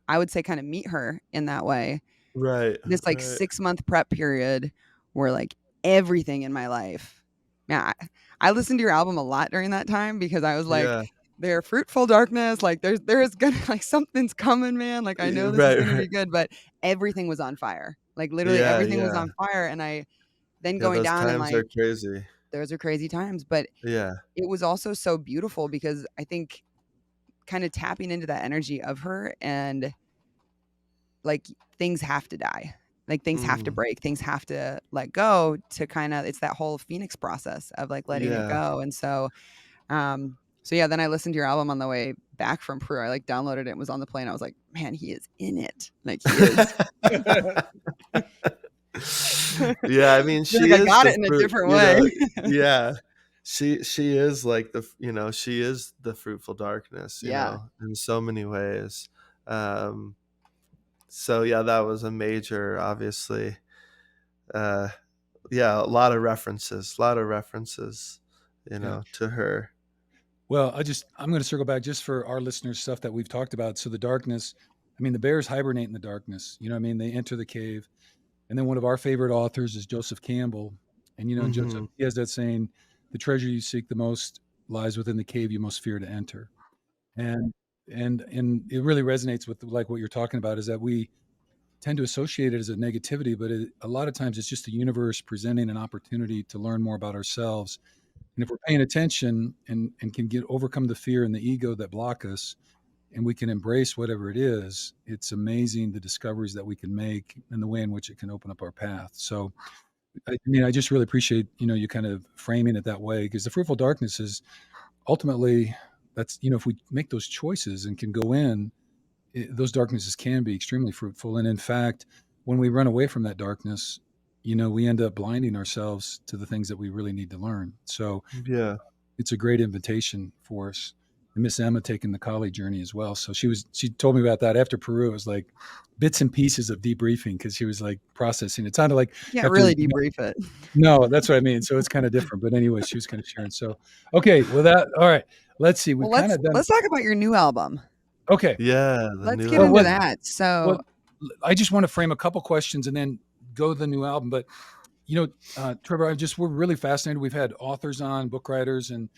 I would say, kind of meet her in that way, Right, this, like, right. 6-month prep period where, like, everything in my life, yeah, I listened to your album a lot during that time because I was like, Yeah. "They're fruitful darkness, like, there is gonna like, something's coming, man, like, I know this is Right, gonna right. be good," but everything was on fire, like, literally Yeah, everything was yeah. on fire, and I then Yeah, going those down and, times are like, crazy. those are crazy times, but Yeah. it was also so beautiful because I think kinda tapping into that energy of her, and like, things have to die. Like, things have to Mm. break, things have to let go to kinda, it's that whole phoenix process of, like, letting it Yeah. go, and so yeah, then I listened to your album on the way back from Peru. I, like, downloaded it and was on the plane. I was like, "Man, he is in it." Like, he is. Yeah, I mean, Feel like she I is got the it in a fruit, different you way. know. Yeah. She is like you know, she is the fruitful darkness, you Yeah. know, in so many ways. Um, so yeah, that was a major, obviously, uh, yeah, a lot of references, you Yeah. know, to her. Well, I'm going to circle back just for our listeners, stuff that we've talked about. So the darkness, I mean, the bears hibernate in the darkness. You know what I mean? They enter the cave. And then one of our favorite authors is Joseph Campbell. And, Joseph, Mhm. he has that saying, the treasure you seek the most lies within the cave you most fear to enter. And, and it really resonates with like what you're talking about is that we tend to associate it as a negativity, but a lot of times it's just the universe presenting an opportunity to learn more about ourselves. And if we're paying attention and can overcome the fear and the ego that block us, and we can embrace whatever it is, it's amazing the discoveries that we can make and the way in which it can open up our path. So, I mean, I just really appreciate, you kind of framing it that way because the fruitful darkness is ultimately that's, if we make those choices and can go in, those darknesses can be extremely fruitful. And in fact, when we run away from that darkness, we end up blinding ourselves to the things that we really need to learn. So, Yeah. it's a great invitation for us. And Miss Emma taking the Kali journey as well. So she told me about that after Peru. It was like bits and pieces of debriefing because she was like processing. It sounded like Can't after really debrief it. no, that's what I mean. So it's kind of different. But anyway, she was kind of sharing. So okay, well that all right. Let's see. We've Well, kind let's of done let's talk about your new album. okay. Yeah, the Let's new get Well into what album. that. what So I just want to frame a couple questions and then go to the new album. But Trevor, we're really fascinated. We've had authors on, book writers, and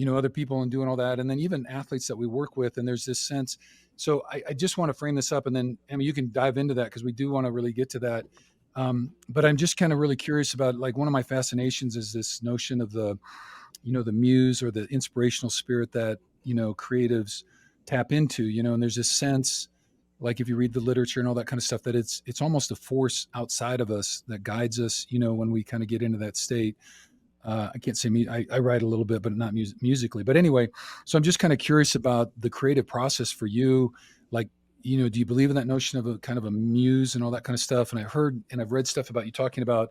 other people and doing all that, and then even athletes that we work with. And there's this sense. So I just want to frame this up, and then you can dive into that because we do want to really get to that. But I'm just kind of really curious about like one of my fascinations is this notion of the muse or the inspirational spirit that creatives tap into. And there's this sense like if you read the literature and all that kind of stuff, that it's almost a force outside of us that guides us, when we kind of get into that state. I can't say I write a little bit, but not musically. But anyway, so I'm just kind of curious about the creative process for you. Like, do you believe in that notion of a kind of a muse and all that kind of stuff? And I heard and I've read stuff about you talking about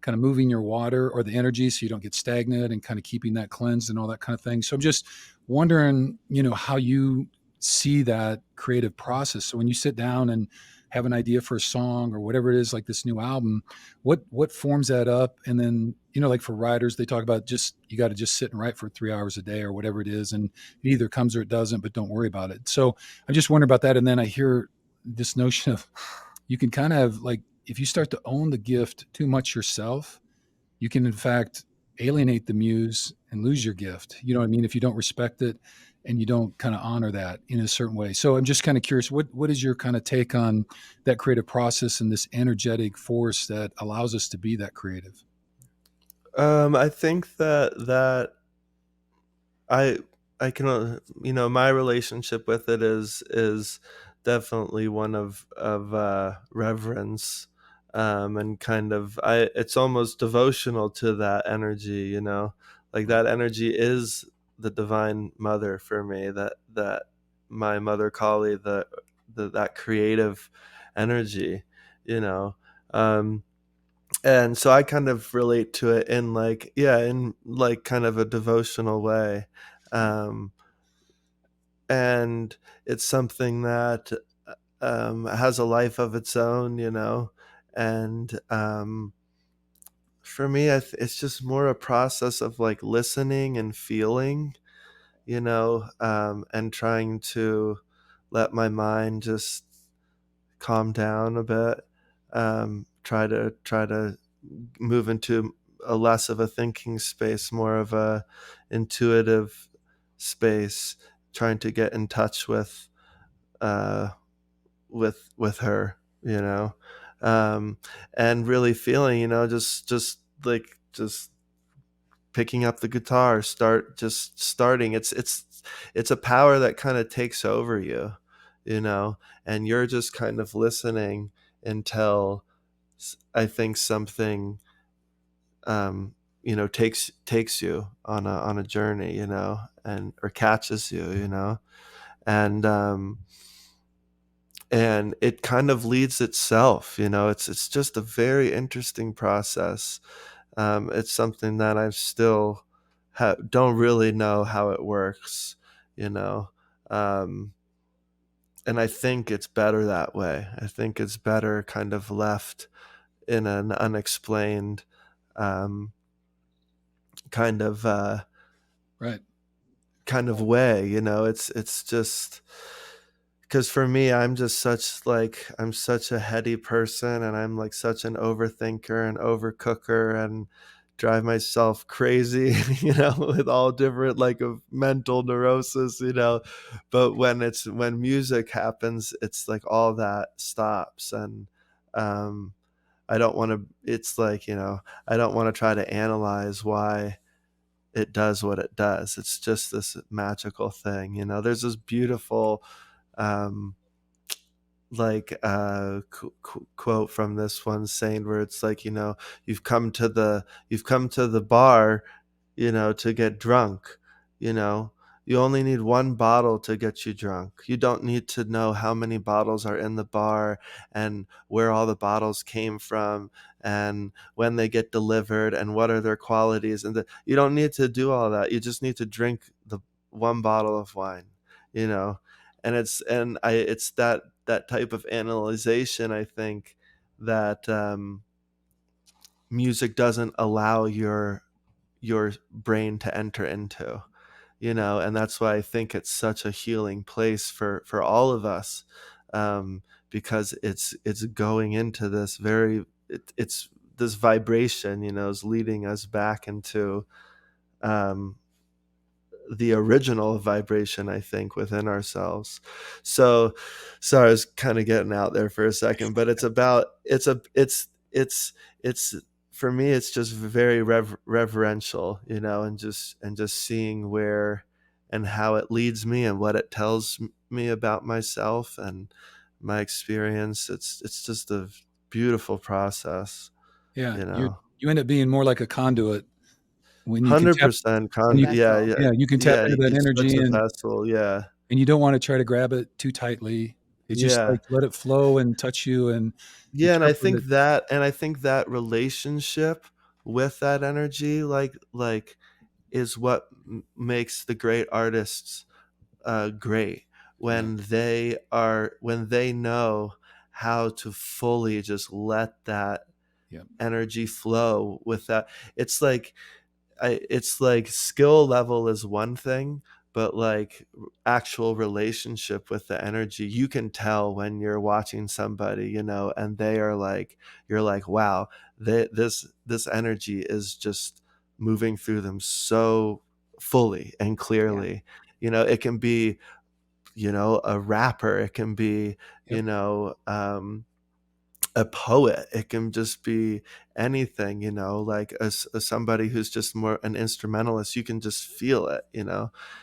kind of moving your water or the energy so you don't get stagnant and kind of keeping that cleansed and all that kind of thing. So I'm just wondering, how you see that creative process. So when you sit down and have an idea for a song or whatever it is, like this new album, what forms that up? And then, like for writers, they talk about just you got to just sit and write for 3 hours a day or whatever it is, and it either comes or it doesn't, but don't worry about it. So I'm just wondering about that. And then I hear this notion of you can kind of like if you start to own the gift too much yourself, you can in fact alienate the muse and lose your gift. You know what I mean? If you don't respect it and you don't kind of honor that in a certain way. So I'm just kind of curious, what is your kind of take on that creative process and this energetic force that allows us to be that creative? I think that I I can my relationship with it is definitely one of reverence, and kind of I it's almost devotional to that energy, like that energy is the divine mother for me, that my mother Kali, that creative energy, you know um and so I kind of relate to it in like, yeah, in like kind of a devotional way. um and it's something that has a life of its own, and for me, it's just more a process of like listening and feeling, and trying to let my mind just calm down a bit. Try to move into a less of a thinking space, more of a intuitive space, trying to get in touch uh, with her, um, and really feeling, just picking up the guitar, starting. It's a power that kind of takes over you, and you're just kind of listening until I think something takes you on a journey, and or catches you, and and it kind of leads itself, it's just a very interesting process. It's something that I still don't really know how it works, you know um and I think it's better that way. I think it's better kind of left in an unexplained um kind of Right. way, it's just because for me, I'm such a heady person, and I'm like such an overthinker and overcooker, and drive myself crazy, with all different like of mental neurosis, but when music happens, it's like all that stops. And um I don't want to it's like, I don't want to try to analyze why it does what it does. It's just this magical thing, there's this beautiful um quote from this one saint where it's like, you've come to the bar, to get drunk. you know you only need one bottle to get you drunk. You don't need to know how many bottles are in the bar, and where all the bottles came from, and when they get delivered, and what are their qualities. You don't need to do all that. You just need to drink the one bottle of wine, you know it's that type of analyzation, I think, that music doesn't allow your brain to enter into, and that's why I think it's such a healing place for all of us, because it's going into this it's this vibration, is leading us back into um the original vibration, I think, within ourselves. So sorry, I was kind of getting out there for a second, but it's for me, it's just very reverential, and just seeing where and how it leads me and what it tells me about myself. And my experience. It's just a beautiful process, Yeah, you know. you end up being more like a conduit when you can tap 100% when A you yeah, vessel. yeah, yeah, you can tap yeah, into that it's such energy, a vessel, yeah. and you don't wanna try to grab it too tightly. It's just Yeah. like let it flow and touch you, and be Yeah, and careful that I think that relationship with that energy, is what makes the great artists great, yeah, when they know how to fully just let that yeah, energy flow with that. It's like it's like skill level is one thing, but like actual relationship with the energy, you can tell when you're watching somebody, and they are like, you're like, wow, this energy is just moving through them so fully and Yeah. clearly. It can be, a rapper, it can be, yep, a poet, it can just be anything, like as somebody who's just more an instrumentalist, you can just feel it,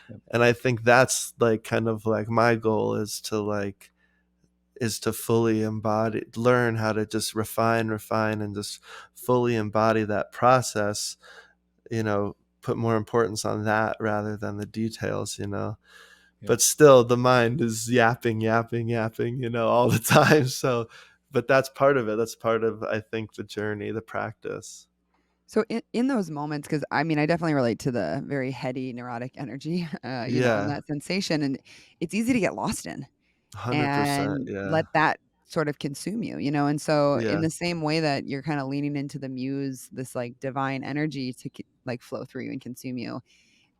yep, and I think that's like kind of like my goal is to fully embody, learn how to just refine and just fully embody that process, put more importance on that rather than the details, yep. but still the mind is yapping, yapping, yapping, all the time. So, but that's part of it. That's part of, I think, the journey, the practice. So in those moments, because I mean, I definitely relate to the very heady, neurotic energy, and Yeah, that sensation, and it's easy to get lost in 100%. and Yeah, let that sort of consume you. And so in yeah, the same way that you're kind of leaning into the muse, this like divine energy to like flow through you and consume you,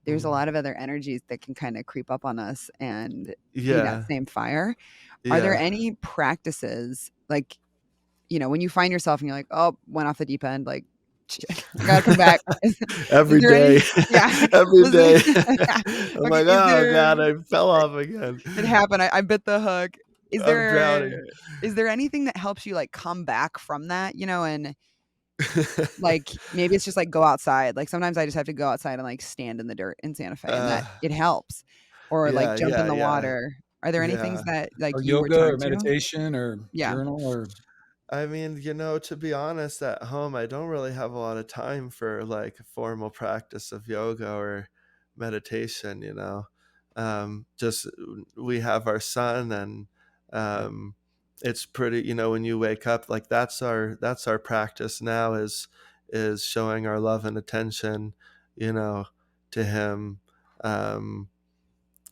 there's a mm, lot of other energies that can kind of creep up on us and be that yeah, same fire. Are there yeah. any practices like, when you find yourself and you're like, "Oh, went off the deep end, like, shit, I gotta come back." Is Every there any day, yeah, every was there day. yeah, I'm okay, like, is oh there God, I fell off again. it happened, I bit the hook. Is I'm there drowning. is there anything that helps you, like, come back from that, and, like, maybe it's just, like, go outside, like, sometimes I just have to go outside and, like, stand in the dirt in Santa Fe, and uh, that it helps, or, like, yeah, jump in yeah, the yeah, water. Are there any things yeah. that, like, Or you yoga or return to? meditation or Yeah. journal or I mean, to be honest, at home, I don't really have a lot of time for like formal practice of yoga or meditation, Just we have our son, and yeah, um it's pretty, when you wake up, like that's our practice now, is showing our love and attention, you know, to him. Um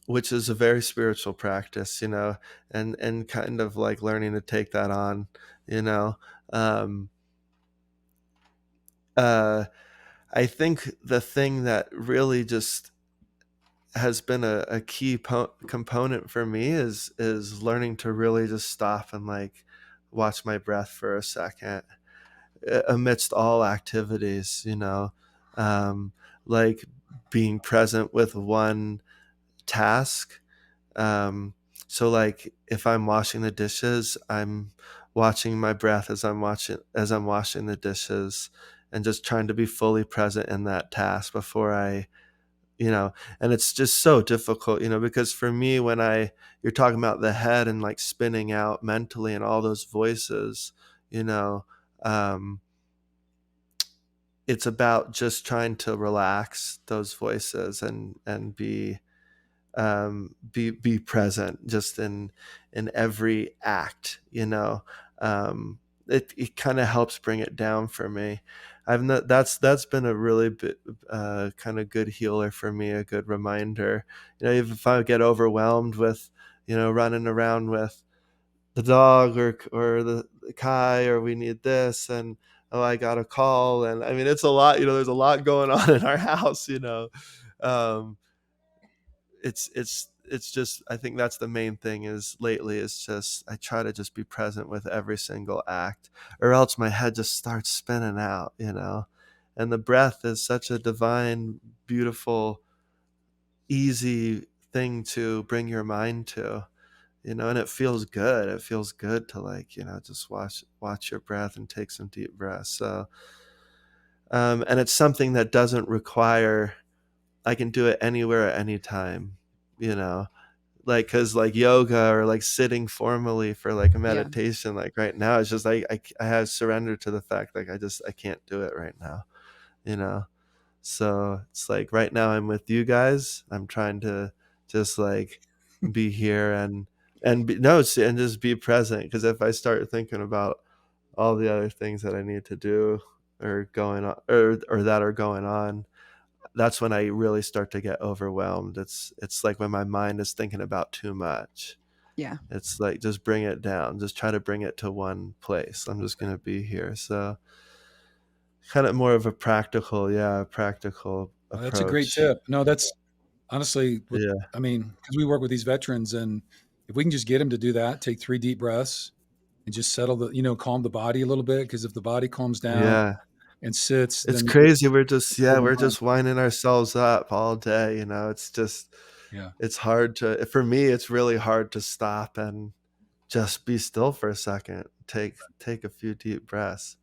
which is a very spiritual practice, and kind of like learning to take that on, you know. Um, uh, I think the thing that really just has been a key component for me is learning to really just stop and like watch my breath for a second, amidst all activities, um, like being present with one task. So like if I'm washing the dishes, I'm watching my breath as I'm washing the dishes, and just trying to be fully present in that task before you know, and it's just so difficult, because for me, you're talking about the head and like spinning out mentally and all those voices, you know, um, it's about just trying to relax those voices and be present just in every act, it kind of helps bring it down for me. I've not That's been a really kind of good healer for me, a good reminder, if I get overwhelmed with running around with the dog or the Kai, or we need this, and oh, I got a call, and I mean it's a lot, there's a lot going on in our house, um it's just, I think that's the main thing, is lately is just I try to just be present with every single act, or else my head just starts spinning out, and the breath is such a divine, beautiful, easy thing to bring your mind to, and it feels good to like, just watch your breath and take some deep breaths. So and it's something that doesn't require, I can do it anywhere at any time, you know like, because like yoga or like sitting formally for like a Yeah. meditation, like right now it's just like I have surrendered to the fact like I can't do it right now, you know. So it's like right now I'm with you guys. I'm trying to just like be here and be, no, and just be present. Because if I start thinking about all the other things that I need to do or going on or that are going on, that's when I really start to get overwhelmed. It's like when my mind is thinking about too much. Yeah. It's like just bring it down. Just try to bring it to one place. I'm just gonna be here. So kind of more of a practical, yeah, practical Oh, that's a great approach. tip. No, that's honestly what Yeah. I mean, because we work with these veterans, and if we can just get them to do that, take 3 deep breaths and just settle calm the body a little bit. Because if the body calms down Yeah. and sits, It's then crazy. pull the We're mind. just winding ourselves up all day, you know. It's just Yeah, it's hard to for me it's really hard to stop and just be still for a second. Take a few deep breaths.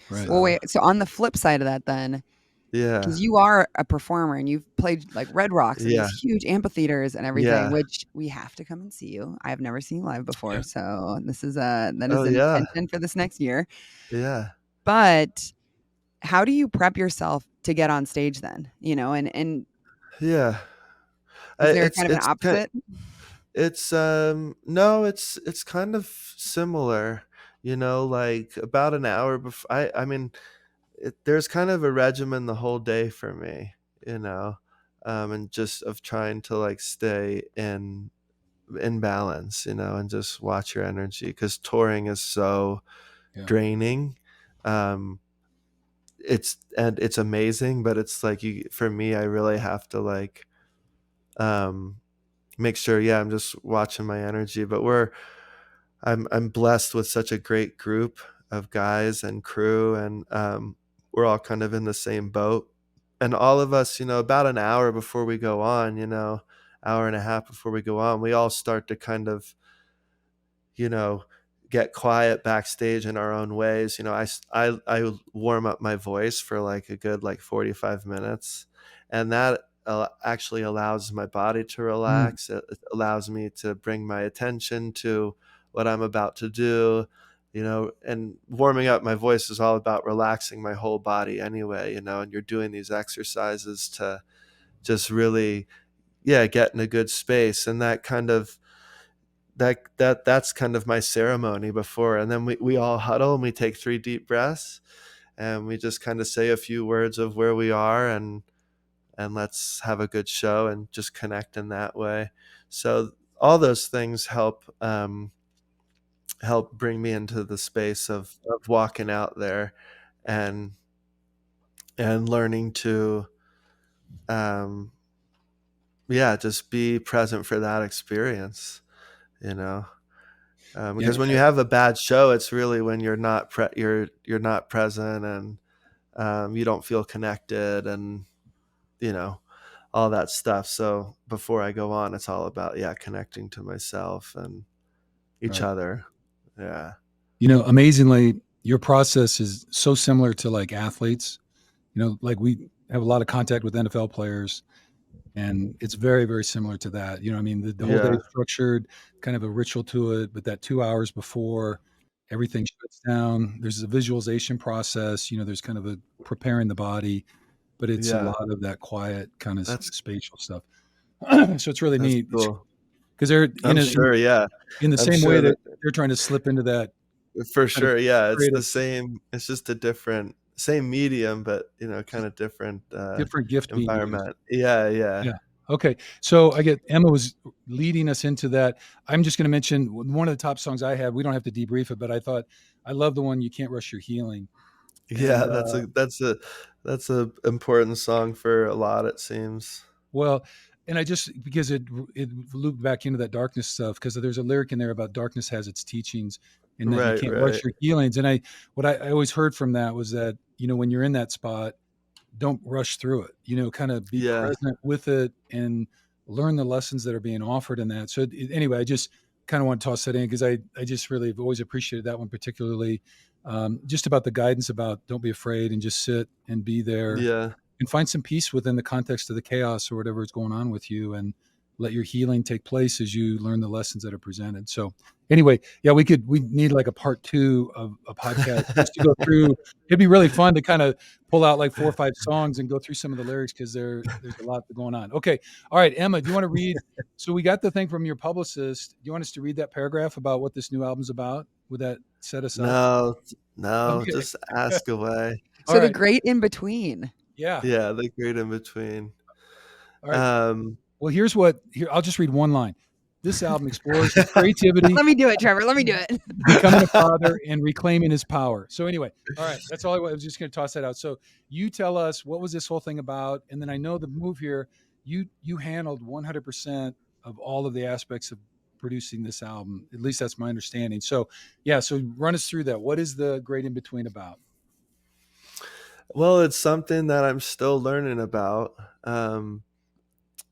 right. Well, So, wait. So on the flip side of that, then, yeah. because you are a performer and you've played like Red Rocks and these Yeah. huge amphitheaters and everything, Yeah. which we have to come and see you. I have never seen you live before, Yeah, so this is that Oh, is an yeah. intention for this next year. Yeah. But how do you prep yourself to get on stage then? And Yeah. is there kind of an It's kind opposite? it's no, it's kind of similar, you know, like about an hour before I mean there's kind of a regimen the whole day for me, you know, and just of trying to like stay in balance, you know, and just watch your energy because touring is so yeah, draining. Um, it's amazing, but it's like you for me, I really have to like um, make sure, yeah, I'm just watching my energy. But I'm blessed with such a great group of guys and crew, and we're all kind of in the same boat. And all of us, you know, about an hour before we go on, you know, hour and a half before we go on, we all start to kind of, you know, get quiet backstage in our own ways. You know, I warm up my voice for like a good like 45 minutes, and that actually allows my body to mm, relax. It allows me to bring my attention to what I'm about to do. You know, and warming up my voice is all about relaxing my whole body anyway. You know, and you're doing these exercises to just really, yeah, get in a good space, and that kind of that's kind of my ceremony before, and then we all huddle and we take 3 deep breaths and we just kind of say a few words of where we are and let's have a good show and just connect in that way. So all those things help bring me into the space of walking out there and learning to um yeah, just be present for that experience, you know. yeah, Because when you have a bad show, it's really when you're not present and you don't feel connected and you know all that stuff. So before I go on, it's all about yeah connecting to myself and each right. other. Yeah, Amazingly, your process is so similar to like athletes. Like we have a lot of contact with NFL players, and it's very, very similar to that. I mean, the whole day yeah, is structured, kind of a ritual to it, but that 2 hours before, everything shuts down. There's a visualization process. There's kind of a preparing the body, but it's a yeah. lot of that quiet kind of That's spatial stuff. So it's really that's neat. cool. Because they're I'm sure. Yeah, in the I'm same way sure that that they're trying to slip into that for kind of sure. Yeah, it's the creative, same. It's just a different same medium, but you know, kind just of different different gift being used. environment. Yeah, yeah, Yeah. Okay. So I get Emma was leading us into that. I'm just going to mention one of the top songs I have. We don't have to debrief it, but I thought I love the one "You Can't Rush Your Healing." And yeah. That's a important song for a lot. It seems. well, and I just because it looped back into that darkness stuff because there's a lyric in there about darkness has its teachings and that you Right, can't right. rush your healings. And I always heard from that was that when you're in that spot, don't rush through it, kind of be Yeah, present with it and learn the lessons that are being offered in that. So anyway, I just kind of want to toss that in because I just really have always appreciated that one particularly. Just about the guidance about don't be afraid and just sit and be there yeah, and find some peace within the context of the chaos or whatever is going on with you. And let your healing take place as you learn the lessons that are presented. So anyway, yeah, we need like a part 2 of a podcast just to go through. It'd be really fun to kind of pull out like 4 or 5 songs and go through some of the lyrics, because there's a lot going on. Okay. All right, Emma, do you want to read? So we got the thing from your publicist. Do you want us to read that paragraph about what this new album's about? Would that set us up? No, Okay. just ask away. All So the right. great in between. Yeah. Yeah, the great in between. All right. Um, Well, here I'll just read one line. This album explores his creativity, Let me do it, Trevor. Let me do it. becoming a father, and reclaiming his power. So anyway, all right, that's all I was just going to toss that out. So you tell us, what was this whole thing about? And then I know the move here, you handled 100% of all of the aspects of producing this album. At least that's my understanding. So yeah, so run us through that. What is the great in between about? well, it's something that I'm still learning about.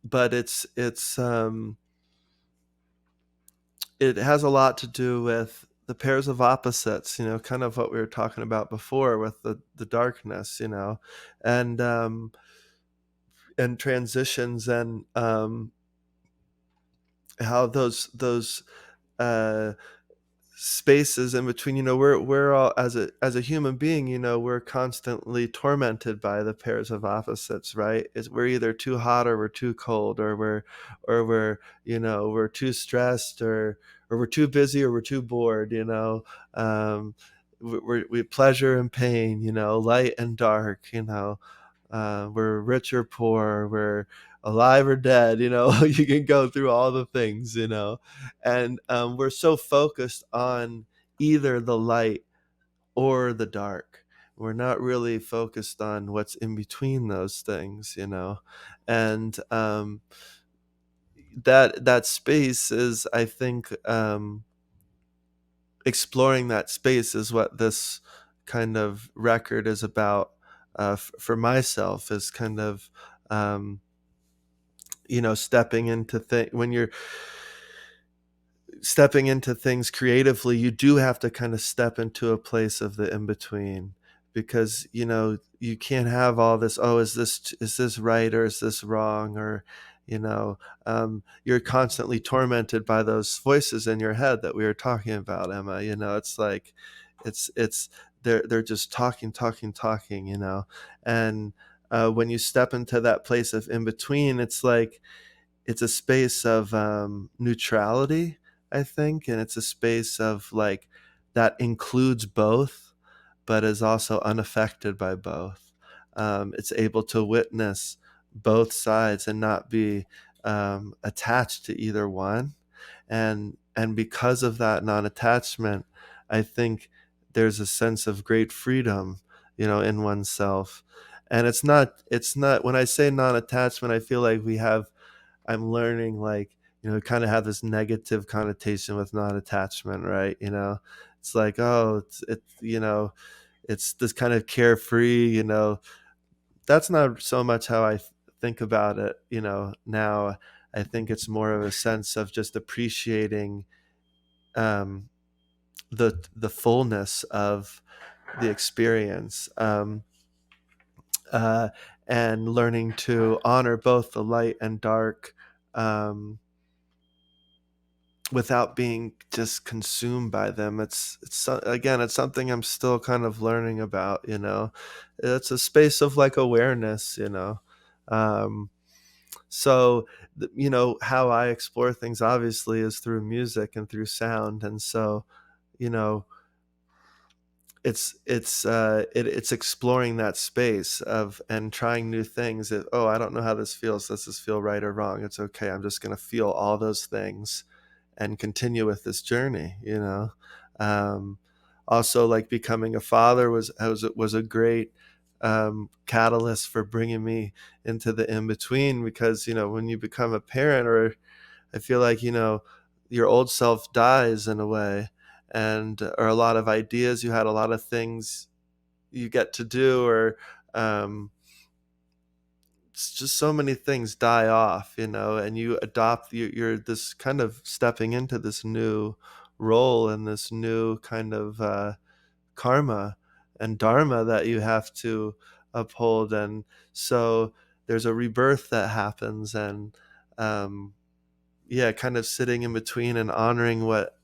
But it has a lot to do with the pairs of opposites, kind of what we were talking about before with the darkness, and and transitions, and how those uh spaces in between, we're all, as a human being, we're constantly tormented by the pairs of opposites, right? We're either too hot, or we're too cold, or we're we're too stressed, or we're too busy, or we're too bored, we pleasure and pain, light and dark, we're rich or poor, we're alive or dead, you can go through all the things, and we're so focused on either the light or the dark. We're not really focused on what's in between those things, and that space is, I think, exploring that space is what this kind of record is about. For myself, is kind of stepping into when you're stepping into things creatively, you do have to kind of step into a place of the in between, because you can't have all this, oh, is this right, or is this wrong, or you're constantly tormented by those voices in your head that we were talking about, Emma. It's like it's they're just talking, and when you step into that place of in between, it's like it's a space of neutrality, I think, and it's a space of like that includes both, but is also unaffected by both. It's able to witness both sides and not be attached to either one, and because of that non-attachment, I think there's a sense of great freedom, in oneself. And it's not when I say non-attachment, I feel like I'm learning, like, kind of have this negative connotation with non-attachment, right? It's like, oh, it's this kind of carefree, that's not so much how I think about it, now. I think it's more of a sense of just appreciating um, the fullness of the experience, uh, and learning to honor both the light and dark, um, without being just consumed by them. Again, it's something I'm still kind of learning about. It's a space of like awareness. Um, so how I explore things, obviously, is through music and through sound, and so you know it's exploring that space of and trying new things. Oh, I don't know how this feels. Does this feel right or wrong? It's okay. I'm just going to feel all those things and continue with this journey. Um, Also, like, becoming a father was a great catalyst for bringing me into the in between, because when you become a parent, or I feel like your old self dies in a way, and or a lot of ideas you had, a lot of things you get to do, or it's just so many things die off, and you adopt, you're this kind of stepping into this new role and this new kind of karma and dharma that you have to uphold. And so there's a rebirth that happens, and yeah, kind of sitting in between and honoring what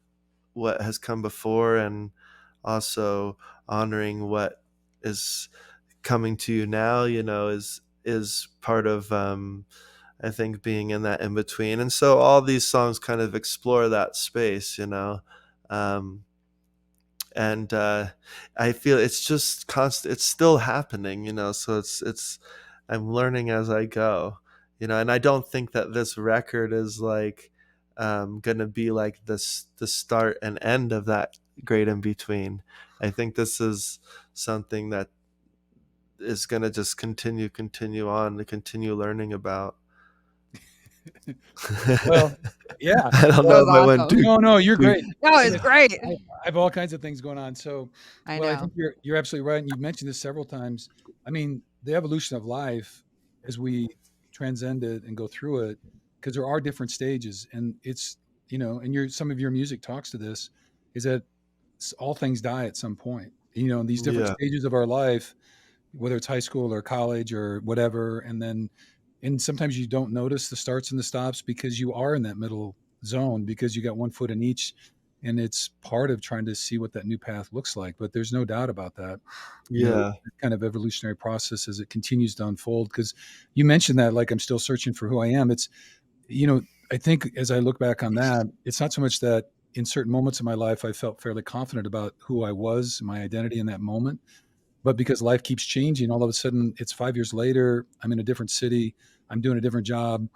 has come before, and also honoring what is coming to you now, is part of, I think, being in that in between. And so all these songs kind of explore that space, um, and I feel it's just constant. It's still happening, So it's I'm learning as I go, And I don't think that this record is like gonna be like this the start and end of that great in between. I think this is something that is gonna just continue on to continue learning about. Well, yeah. I don't That know was if I went awesome. too No, you're too. great. No, And it's great. I have all kinds of things going on. So, I well, I know. think you're absolutely right, and you've mentioned this several times. I mean, the evolution of life as we transcend it and go through it, because there are different stages, and it's and some of your music talks to this, is that all things die at some point. These different Yeah, stages of our life, whether it's high school or college or whatever, and sometimes you don't notice the starts and the stops because you are in that middle zone because you got one foot in each, and it's part of trying to see what that new path looks like. But there's no doubt about that. yeah, Kind of evolutionary process as it continues to unfold. Because you mentioned that, like, I'm still searching for who I am. It's you know I think as I look back on that, it's not so much that in certain moments of my life I felt fairly confident about who I was, my identity in that moment, but because life keeps changing, all of a sudden it's 5 years later, I'm in a different city, I'm doing a different job,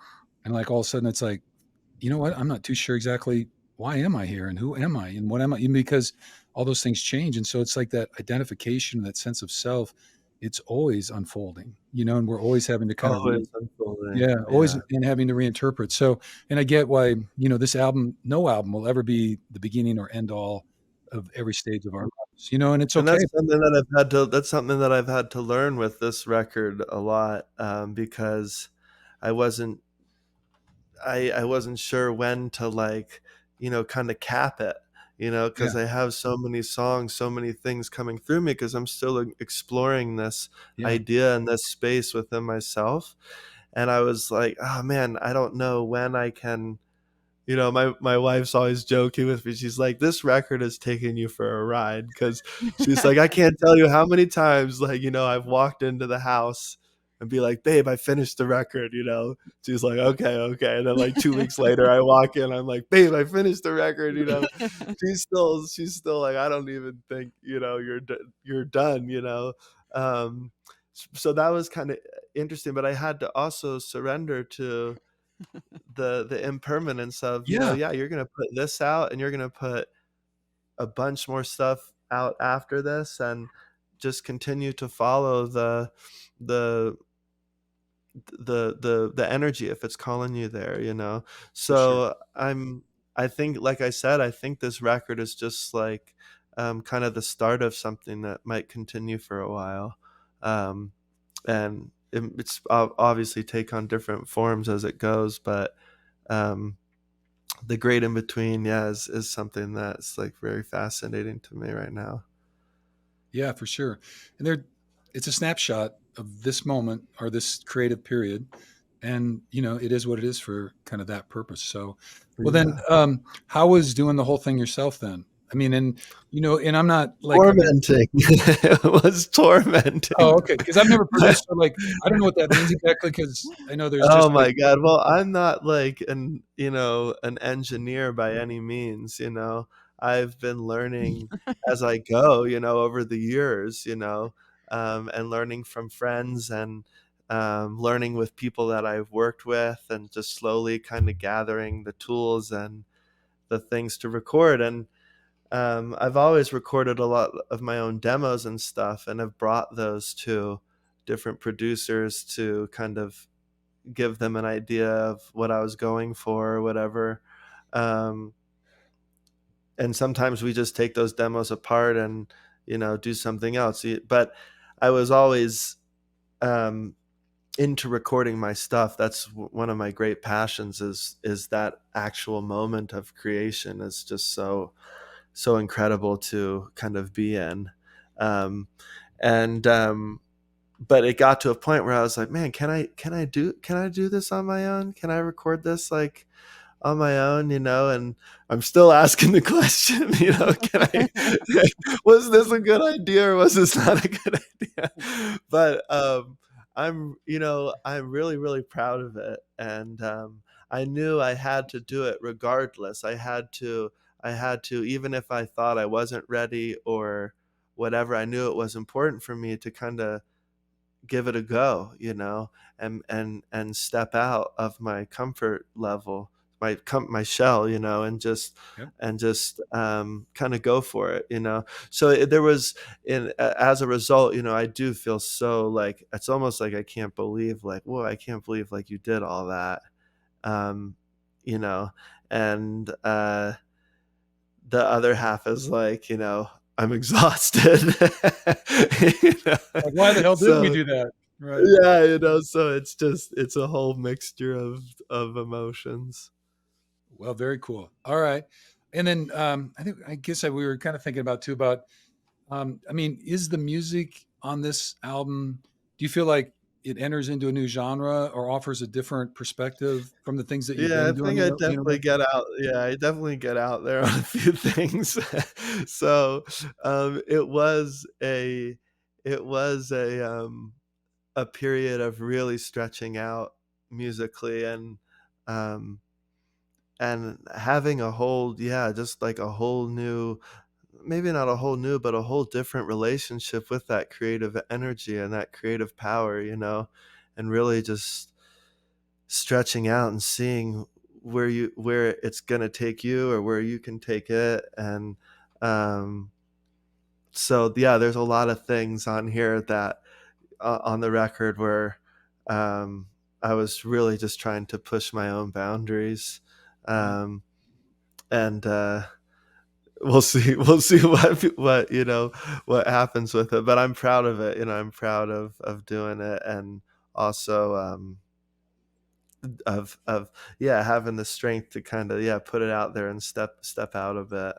and like all of a sudden it's like, you know what? I'm not too sure exactly why am I here and who am I and what am I? Even because all those things change, and so it's like that identification, that sense of self. It's always unfolding, and we're always having to kind of always unfolding. yeah, always Yeah. and having to reinterpret. So, and I get why this album, no album will ever be the beginning or end all of every stage of our lives, and it's And okay. that's something that I've had to learn with this record a lot, because I wasn't I wasn't sure when to, like, kind of cap it, Yeah, because I have so many songs, so many things coming through me, because I'm still exploring this yeah. idea and this space within myself. And I was like, oh man, I don't know when I can. My wife's always joking with me. She's like, "This record is taking you for a ride," because she's like, "I can't tell you how many times, like, I've walked into the house and be like, 'Babe, I finished the record.'" She's like, "Okay, okay." And then like 2 weeks later, I walk in, I'm like, "Babe, I finished the record." She's still like, "I don't even think you're done." Um, so that was kind of interesting, but I had to also surrender to the impermanence of, Yeah, yeah, you're gonna put this out and you're gonna put a bunch more stuff out after this, and just continue to follow the the energy if it's calling you there. for sure. So I think, like I said, I think this record is just like, kind of the start of something that might continue for a while. And it's obviously take on different forms as it goes, but um the great in between, yeah, is something that's like very fascinating to me right now. Yeah, for sure. And it's a snapshot of this moment or this creative period, and it is what it is for kind of that purpose. So, well, then, Yeah, how was doing the whole thing yourself then? I mean, and I'm not like I've never. tormenting. It was Oh, tormenting. okay, because I've never produced, so like I don't know what that means exactly. Because I know there's Oh just like my god. Well, I'm not like an engineer by any means. I've been learning as I go, over the years, and learning from friends, and learning with people that I've worked with, and just slowly kind of gathering the tools and the things to record. And I've always recorded a lot of my own demos and stuff, and have brought those to different producers to kind of give them an idea of what I was going for or whatever. Um, and sometimes we just take those demos apart and do something else. But I was always um, into recording my stuff. That's one of my great passions, is that actual moment of creation is just so incredible to kind of be in. Um, and But it got to a point where I was like, man, can I do this on my own? Can I record this like on my own, and I'm still asking the question, can I, was this a good idea or was this not a good idea? But I'm really, really proud of it. And I knew I had to do it regardless. I had to, even if I thought I wasn't ready or whatever, I knew it was important for me to kind of give it a go, and step out of my comfort level, my shell, Yep. and just kind of go for it, So there was, as a result, I do feel so, like, it's almost like I can't believe, like, whoa, I can't believe, like, you did all that, um, you know, and the other half is like, I'm exhausted. you know? Like, why the hell did we So do that? Right. yeah, so it's a whole mixture of emotions. Well, very cool. All right. And then I guess we were kind of thinking about too about I mean, is the music on this album, do you feel like it enters into a new genre or offers a different perspective from the things that you've Yeah, I been doing think I the definitely way? get out. Yeah, I definitely get out there on a few things. So, it was a period of really stretching out musically, um, and having a whole, yeah, just like a whole new, maybe not a whole new, but a whole different relationship with that creative energy and that creative power, and really just stretching out and seeing where it's gonna take you or where you can take it. And um so yeah, there's a lot of things on here that, on the record, where um I was really just trying to push my own boundaries. Wow. um and we'll see what happens with it, but I'm proud of it. I'm proud of doing it, and also of yeah, having the strength to kind of, yeah, put it out there and step out of it.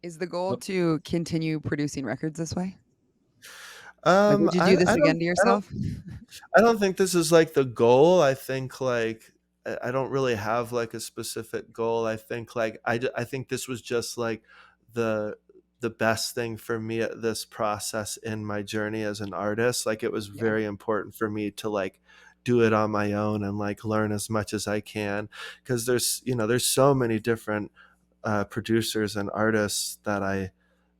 Is the goal Well, to continue producing records this way? Like, um would you i do this i again don't to i don't yourself? I don't think this is like the goal. I think, like, I don't really have like a specific goal. I think, like, I think this was just like the the best thing for me at this process in my journey as an artist. Like, it was Yeah. very important for me to, like, do it on my own and, like, learn as much as I can, because there's so many different producers and artists that I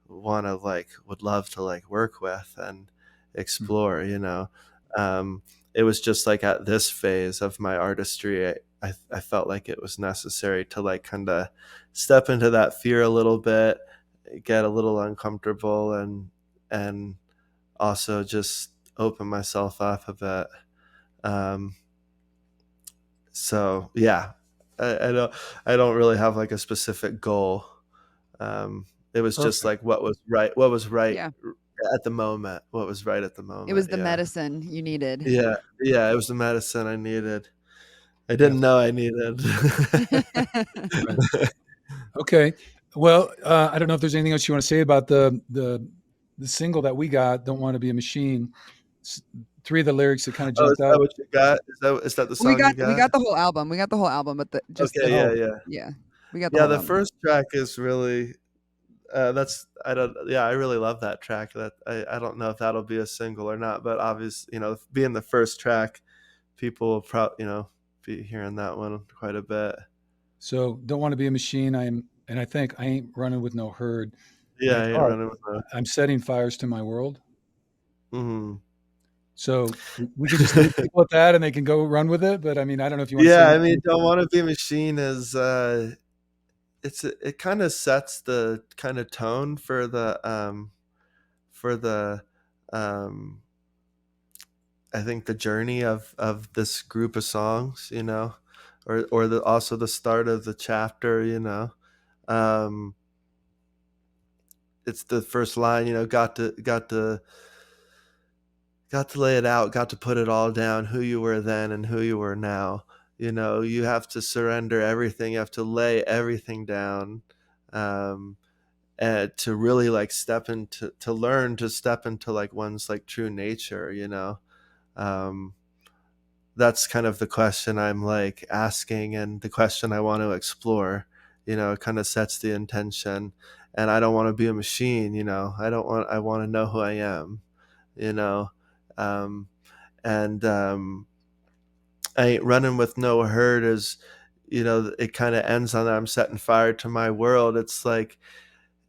want to, like, would love to, like, work with and hmm, explore. um, it was just like at this phase of my artistry, I felt like it was necessary to, like, kind of step into that fear a little bit, get a little uncomfortable, and also just open myself up a bit. um, so yeah, I don't really have like a specific goal. It was just perfect. like what was right Yeah. at the moment, It was the yeah. medicine you needed. Yeah, yeah, it was the medicine I needed. I Yeah. didn't know I needed. Right. Okay. Well, I don't know if there's anything else you want to say about the single that we got, "Don't Want to Be a Machine." S- Three of the lyrics that kind of Oh, is jumped that out. what you got? Is that the We song got you we got? got the whole album. We got the whole album, but just Okay, the yeah, Oh, yeah. yeah, we got the Yeah, whole the album. first track is really, that's I don't yeah, I really love that track. That I don't know if that'll be a single or not, but obvious, being the first track, people will be hearing that one quite a bit. so "Don't Want to Be a Machine." And I think I ain't running with no herd. And Yeah, I I ain't thought running with no. I'm setting fires to my world. Mhm. So we can just leave people at that, and they can go run with it. But I mean, I don't know if you want to say Yeah, I mean, anything. "Don't Wanna Be a Machine" is, it kinda sets the kinda tone for the, um I think, the journey of this group of songs, or also the start of the chapter. Um, it's the first line, got to lay it out, got to put it all down, who you were then and who you were now. You have to surrender everything, you have to lay everything down, um, and to really, like, to learn to step into, like, one's, like, true nature. Um, that's kind of the question I'm like asking, and the question I want to explore. It kind of sets the intention, and I don't want to be a machine. I want to know who I am. You know, um, and I ain't running with no herd is, it kind of ends on I'm setting fire to my world. It's like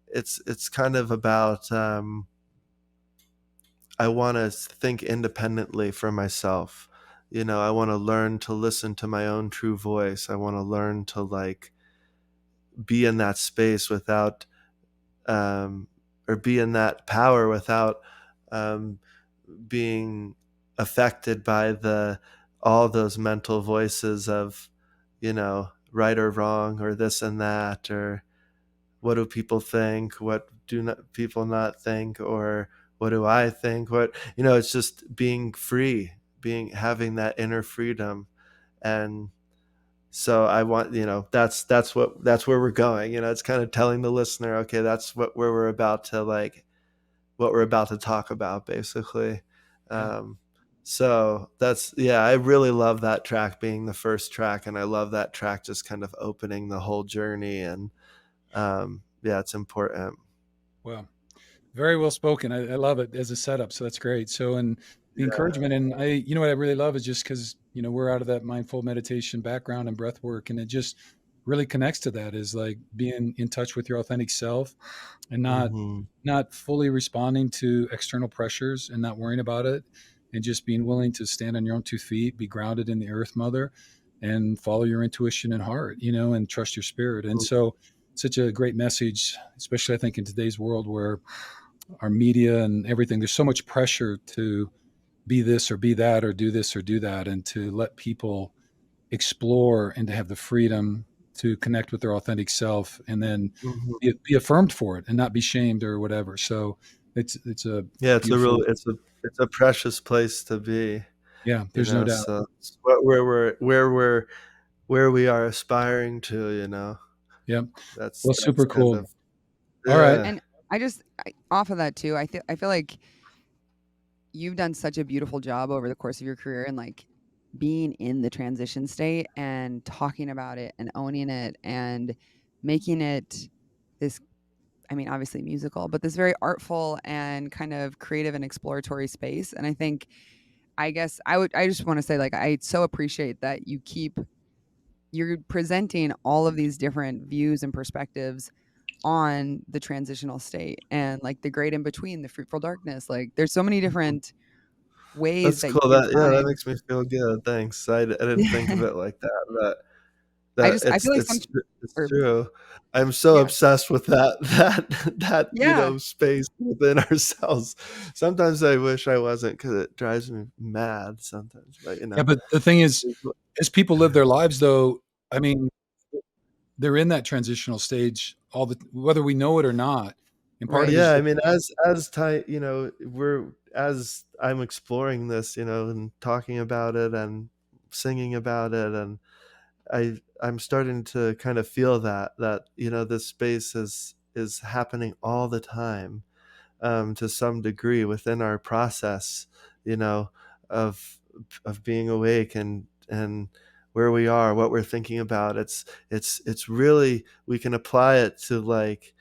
it's kind of about I want to think independently for myself. I want to learn to listen to my own true voice. I want to learn to like be in that space without um or be in that power without um being affected by the all those mental voices of right or wrong, or this and that, or what do people think, what do not people not think, or what do I think, what it's just being free, being having that inner freedom. And so I want, that's where we're going. It's kind of telling the listener, okay, that's where we're about to like what we're about to talk about, basically. Yeah. um so that's, yeah, I really love that track being the first track, and I love that track just kind of opening the whole journey. And yeah, it's important. Well, very well spoken. I love it as a setup. So that's great. So, and the Yeah. encouragement, and what I really love is just because, we're out of that mindful meditation background and breath work. And it just really connects to that is like being in touch with your authentic self and Hmm. not fully responding to external pressures and not worrying about it, and just being willing to stand on your own 2 feet, be grounded in the earth mother, and follow your intuition and heart, and trust your spirit. And so such a great message, especially I think in today's world where our media and everything, there's so much pressure to be this or be that or do this or do that, and to let people explore and to have the freedom to connect with their authentic self, and then Hmm. be affirmed for it and not be shamed or whatever. So it's a Yeah, beautiful, it's a precious place to be. yeah, there's no doubt. So it's where we are aspiring to. Yeah. That's Well, that's super kind cool. of, All right. yeah. And off of that too, I feel like you've done such a beautiful job over the course of your career and like being in the transition state and talking about it and owning it and making it this, I mean, obviously musical, but this very artful and kind of creative and exploratory space. And I think, I just want to say, like, I so appreciate that you're presenting all of these different views and perspectives on the transitional state and like the great in between, the fruitful darkness. Like, there's so many different ways That's that you cool. can That find. makes me feel good. Thanks. I didn't think of it like that, but I feel like it's or true. I'm so yeah, obsessed with that that yeah, space within ourselves. Sometimes I wish I wasn't, because it drives me mad sometimes. But Yeah, but the thing is, it's- as people live their lives, though, I mean, they're in that transitional stage all the whether we know it or not. And part of right. it is yeah, I just, mean, as time, we're as I'm exploring this, and talking about it and singing about it, and I'm starting to kind of feel that this space is happening all the time, to some degree within our process, you know, of being awake, and where we are, what we're thinking about. It's really, we can apply it to like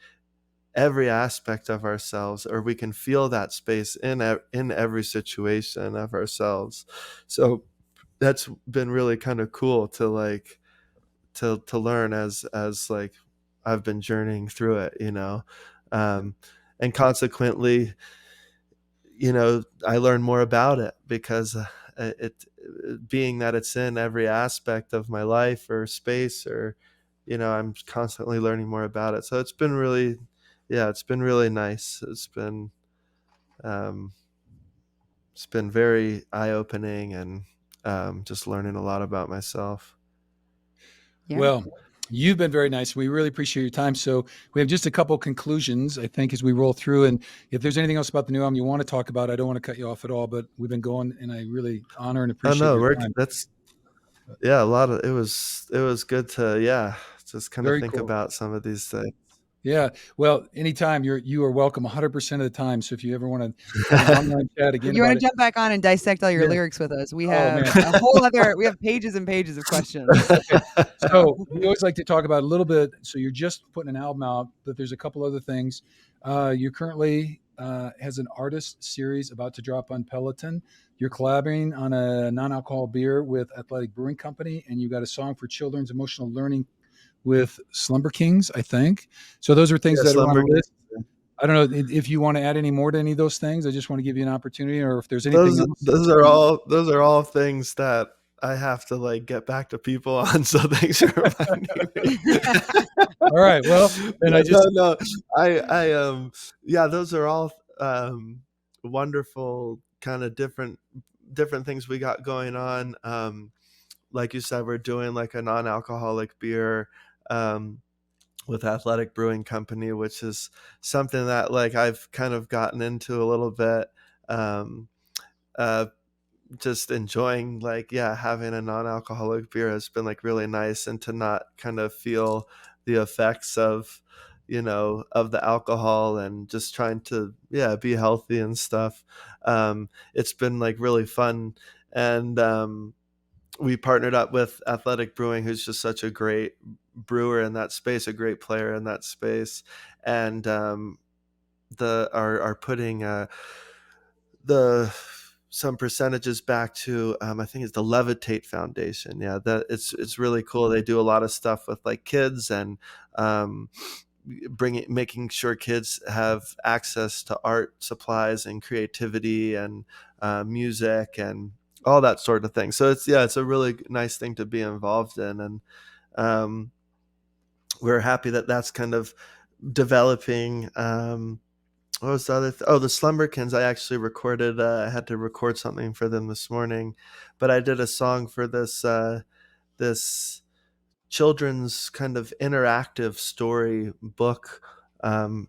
every aspect of ourselves, or we can feel that space in every situation of ourselves. So that's been really kind of cool to like to learn as like I've been journeying through it, yeah, um, and consequently, I learn more about it because it being that it's in every aspect of my life or space, or I'm constantly learning more about it. So it's been really, yeah, it's been really nice. Um, it's been very eye opening, and just learning a lot about myself. Yeah. well, you've been very nice. We really appreciate your time. So we have just a couple conclusions, I think, as we roll through. And if there's anything else about the new album you want to talk about, I don't want to cut you off at all. But we've been going, and I really honor and Oh appreciate no, your we're time. that's yeah, a lot of it was good to, yeah, just kind of Very think cool. about some of these things. Yeah. Well, anytime you are welcome 100% of the time. So if you ever want to have an online chat If again you want about to it, jump back on and dissect all your yeah. lyrics with us, we Oh have man. a whole other, we have pages and pages of questions. Okay. So So we always like to talk about a little bit. So you're just putting an album out, but there's a couple other things. You currently has an artist series about to drop on Peloton. You're collaborating on a non-alcohol beer with Athletic Brewing Company, and you got a song for children's emotional learning with Slumber Kings, I think. So those are things Yeah, that are on Slumber. the list. I don't know if you want to add any more to any of those things. I just want to give you an opportunity, or if there's anything Those else. those are all things that I have to like get back to people on. So thanks for reminding me. All right. Well, then I just No. I yeah, those are all wonderful kind of different things we got going on. Like you said, we're doing like a non-alcoholic beer. Um, with Athletic Brewing Company, which is something that like I've kind of gotten into a little bit. Um, uh, just enjoying like having a non-alcoholic beer has been like really nice, and to not kind of feel the effects of of the alcohol, and just trying to be healthy and stuff. It's been like really fun, and we partnered up with Athletic Brewing, who's just such a great brewer in that space, a great player in that space, and the are putting the some percentages back to I think it's the Levitate Foundation. Yeah, that it's really cool. They do a lot of stuff with like kids, and um, making sure kids have access to art supplies and creativity, and music, and all that sort of thing. So it's a really nice thing to be involved in, and um, we're happy that that's kind of developing. What was the other the Slumberkins. I actually recorded I had to record something for them this morning, but I did a song for this children's kind of interactive story book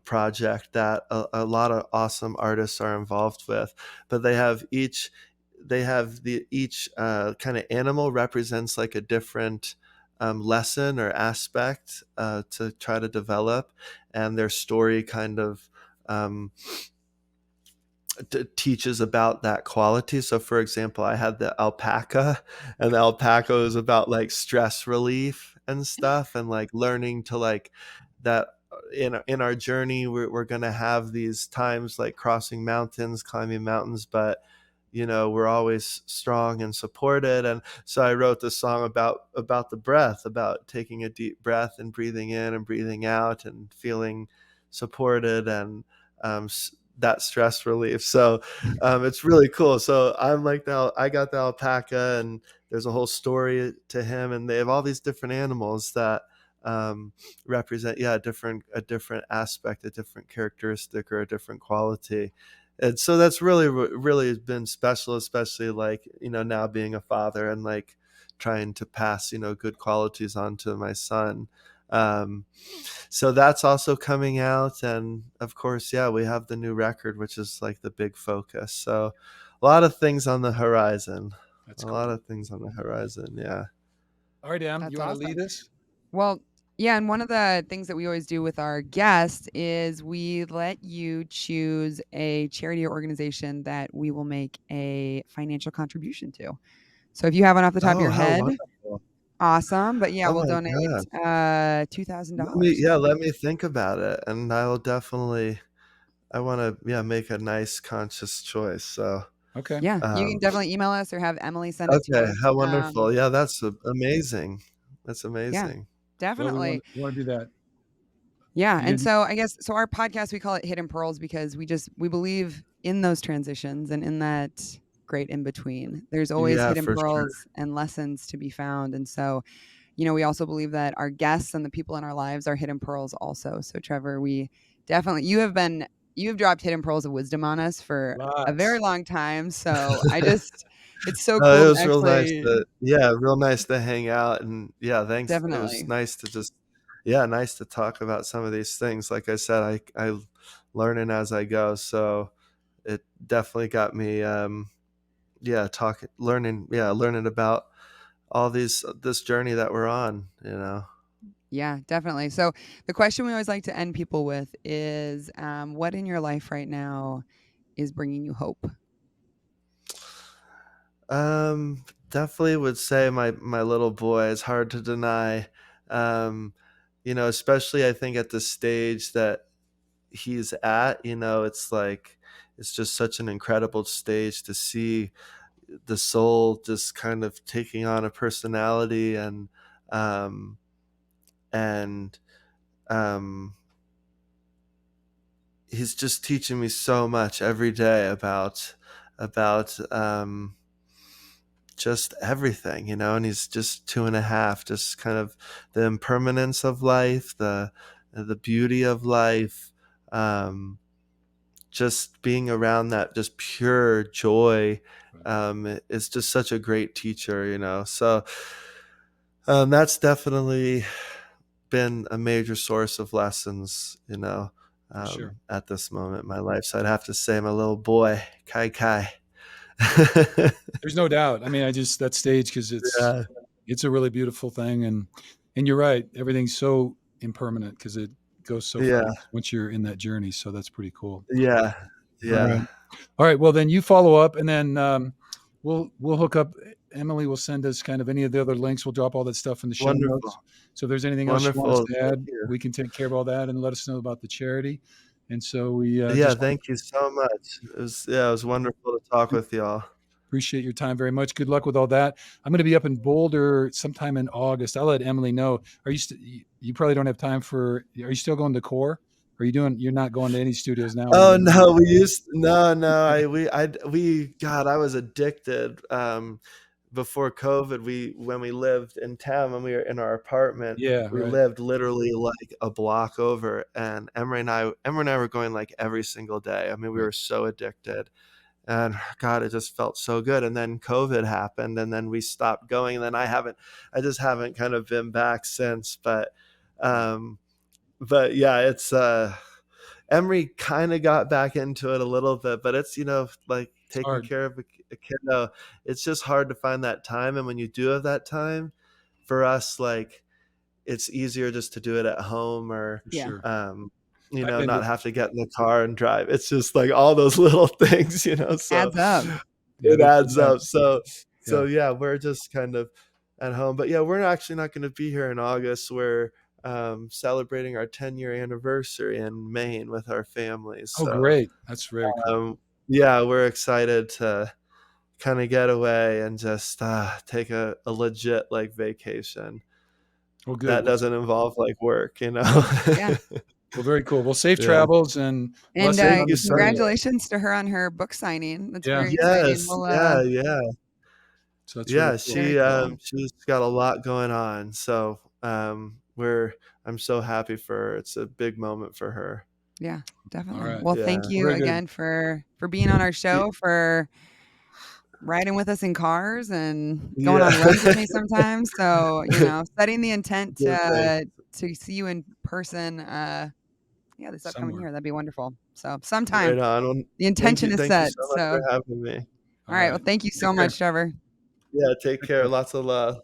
project that a lot of awesome artists are involved with. But they have the each kind of animal represents like a different lesson or aspect to try to develop, and their story kind of um, teaches about that quality. So for example, I had the alpaca, and the alpaca is about like stress relief and stuff, and like learning to like that in our journey we're going to have these times like crossing mountains, climbing mountains, but we're always strong and supported. And so I wrote this song about the breath, about taking a deep breath and breathing in and breathing out and feeling supported, and um, that stress relief. So it's really cool. So I'm like I got the alpaca, and there's a whole story to him, and they have all these different animals that represent a different aspect, a different characteristic, or a different quality. And so that's really been special, especially like now being a father, and like trying to pass good qualities on to my son. um, so that's also coming out, and of course we have the new record, which is like the big focus. So a lot of things on the horizon. that's A cool. lot of things on the horizon. Yeah. All right, Em, you that's want to lead awesome. us? Well, yeah, and one of the things that we always do with our guests is we let you choose a charity or organization that we will make a financial contribution to. So if you have one off the top of Oh, your how head, wonderful. awesome. But yeah, Oh we'll my donate god. $2,000. Let me think about it, and I'll definitely, I want to make a nice conscious choice. So Okay. Yeah, you can um definitely email us or have Emily send it to okay, us. how wonderful. Yeah, that's amazing. That's Yeah, amazing. Well, definitely. we want to do that. Yeah, You and gonna so I guess so our podcast we call it Hidden Pearls because we believe in those transitions and in that great in between. There's always Yeah, hidden for sure. pearls and lessons to be found. And so, we also believe that our guests and the people in our lives are hidden pearls also. So Trevor, we definitely you've dropped hidden pearls of wisdom on us for a very lots. long time. So I just it's so It cool to was actually real nice to hang out, and thanks. It was definitely. nice to just nice to talk about some of these things. Like I said, I learning as I go, so it definitely got me talking, learning about all this journey that we're on. Yeah, definitely. So the question we always like to end people with is, what in your life right now is bringing you hope? Definitely would say my little boy is hard to deny. Um, especially I think at the stage that he's at, it's like it's just such an incredible stage to see the soul just kind of taking on a personality um and um he's just teaching me so much every day about just everything, and he's just 2.5, just kind of the impermanence of life, the beauty of life, um just being around that just pure joy. Is just such a great teacher. So that's definitely been a major source of lessons, For sure. at this moment in my life. So I'd have to say my little boy, Kai Kai. There's no doubt. I mean, I just that stage because Yeah, it's a really beautiful thing, and you're right. Everything's so impermanent because it goes so yeah, fast once you're in that journey. So that's pretty cool. yeah, All yeah. right. All right. Well, then you follow up, and then we'll hook up. Emily will send us kind of any of the other links. We'll drop all that stuff in the show Wonderful, notes. So if there's anything else you want us wonderful. to Thank add, you. we can take care of all that and let us know about the charity. And so we Yeah, just thank you so much. It was wonderful to talk with y'all. appreciate your time very much. Good luck with all that. I'm going to be up in Boulder sometime in August. I'll let Emily know. Are you? You probably don't have time for. Are you still going to core? Are you doing? You're not going to any studios now Oh anymore. no, no, God, I was addicted. Before COVID, when we lived in town, when we were in our apartment, Yeah. we Right. lived literally like a block over, and Emery and I were going like every single day. I mean, we Right. were so addicted, and God, it just felt so good. And then COVID happened, and then we stopped going, and then I just haven't kind of been back since. Right. Um, but yeah, it's Emery kind of got back into it a little bit, but it's like It's taking hard. care of a kiddo. It's just hard to find that time, and when you do have that time, for us, like it's easier just to do it at home or For Yeah, sure. I've been to. not have to get in the car and drive. It's just like all those little things. So adds up. Yeah. it That adds up. adds. So Yeah. yeah, we're just kind of at home. But yeah, we're actually not going to be here in August. We're celebrating our 10-year anniversary in Maine with our families. Oh, So great. That's very cool. yeah, we're excited to kind of get away and just take a legit like vacation Well, good. that Well, doesn't involve like work. Yeah. well, very cool. Well, safe Yeah. travels and And blessings Thank on you the so journey. much. congratulations to her on her book signing. That's Yeah. very exciting. Yes. Well, Yeah. Yeah. So that's really Yeah. cool. very cool. She's got a lot going on. So we're I'm so happy for her. It's a big moment for her. Yeah, All definitely. right. Well, Yeah. thank Well, you very good. again for being on our Y- show, for riding with us in cars and going Yeah. on runs with me sometimes. So, setting the intent Yeah, thanks. to see you in person, yeah, this upcoming Somewhere. year. That'd be wonderful. So, sometime Right on. Well, the thank intention you. is Thank you set. so much So, for having me. All all right. Well, right. thank you so Take care. much, Trevor. Yeah. Take Take care. care. Lots of love.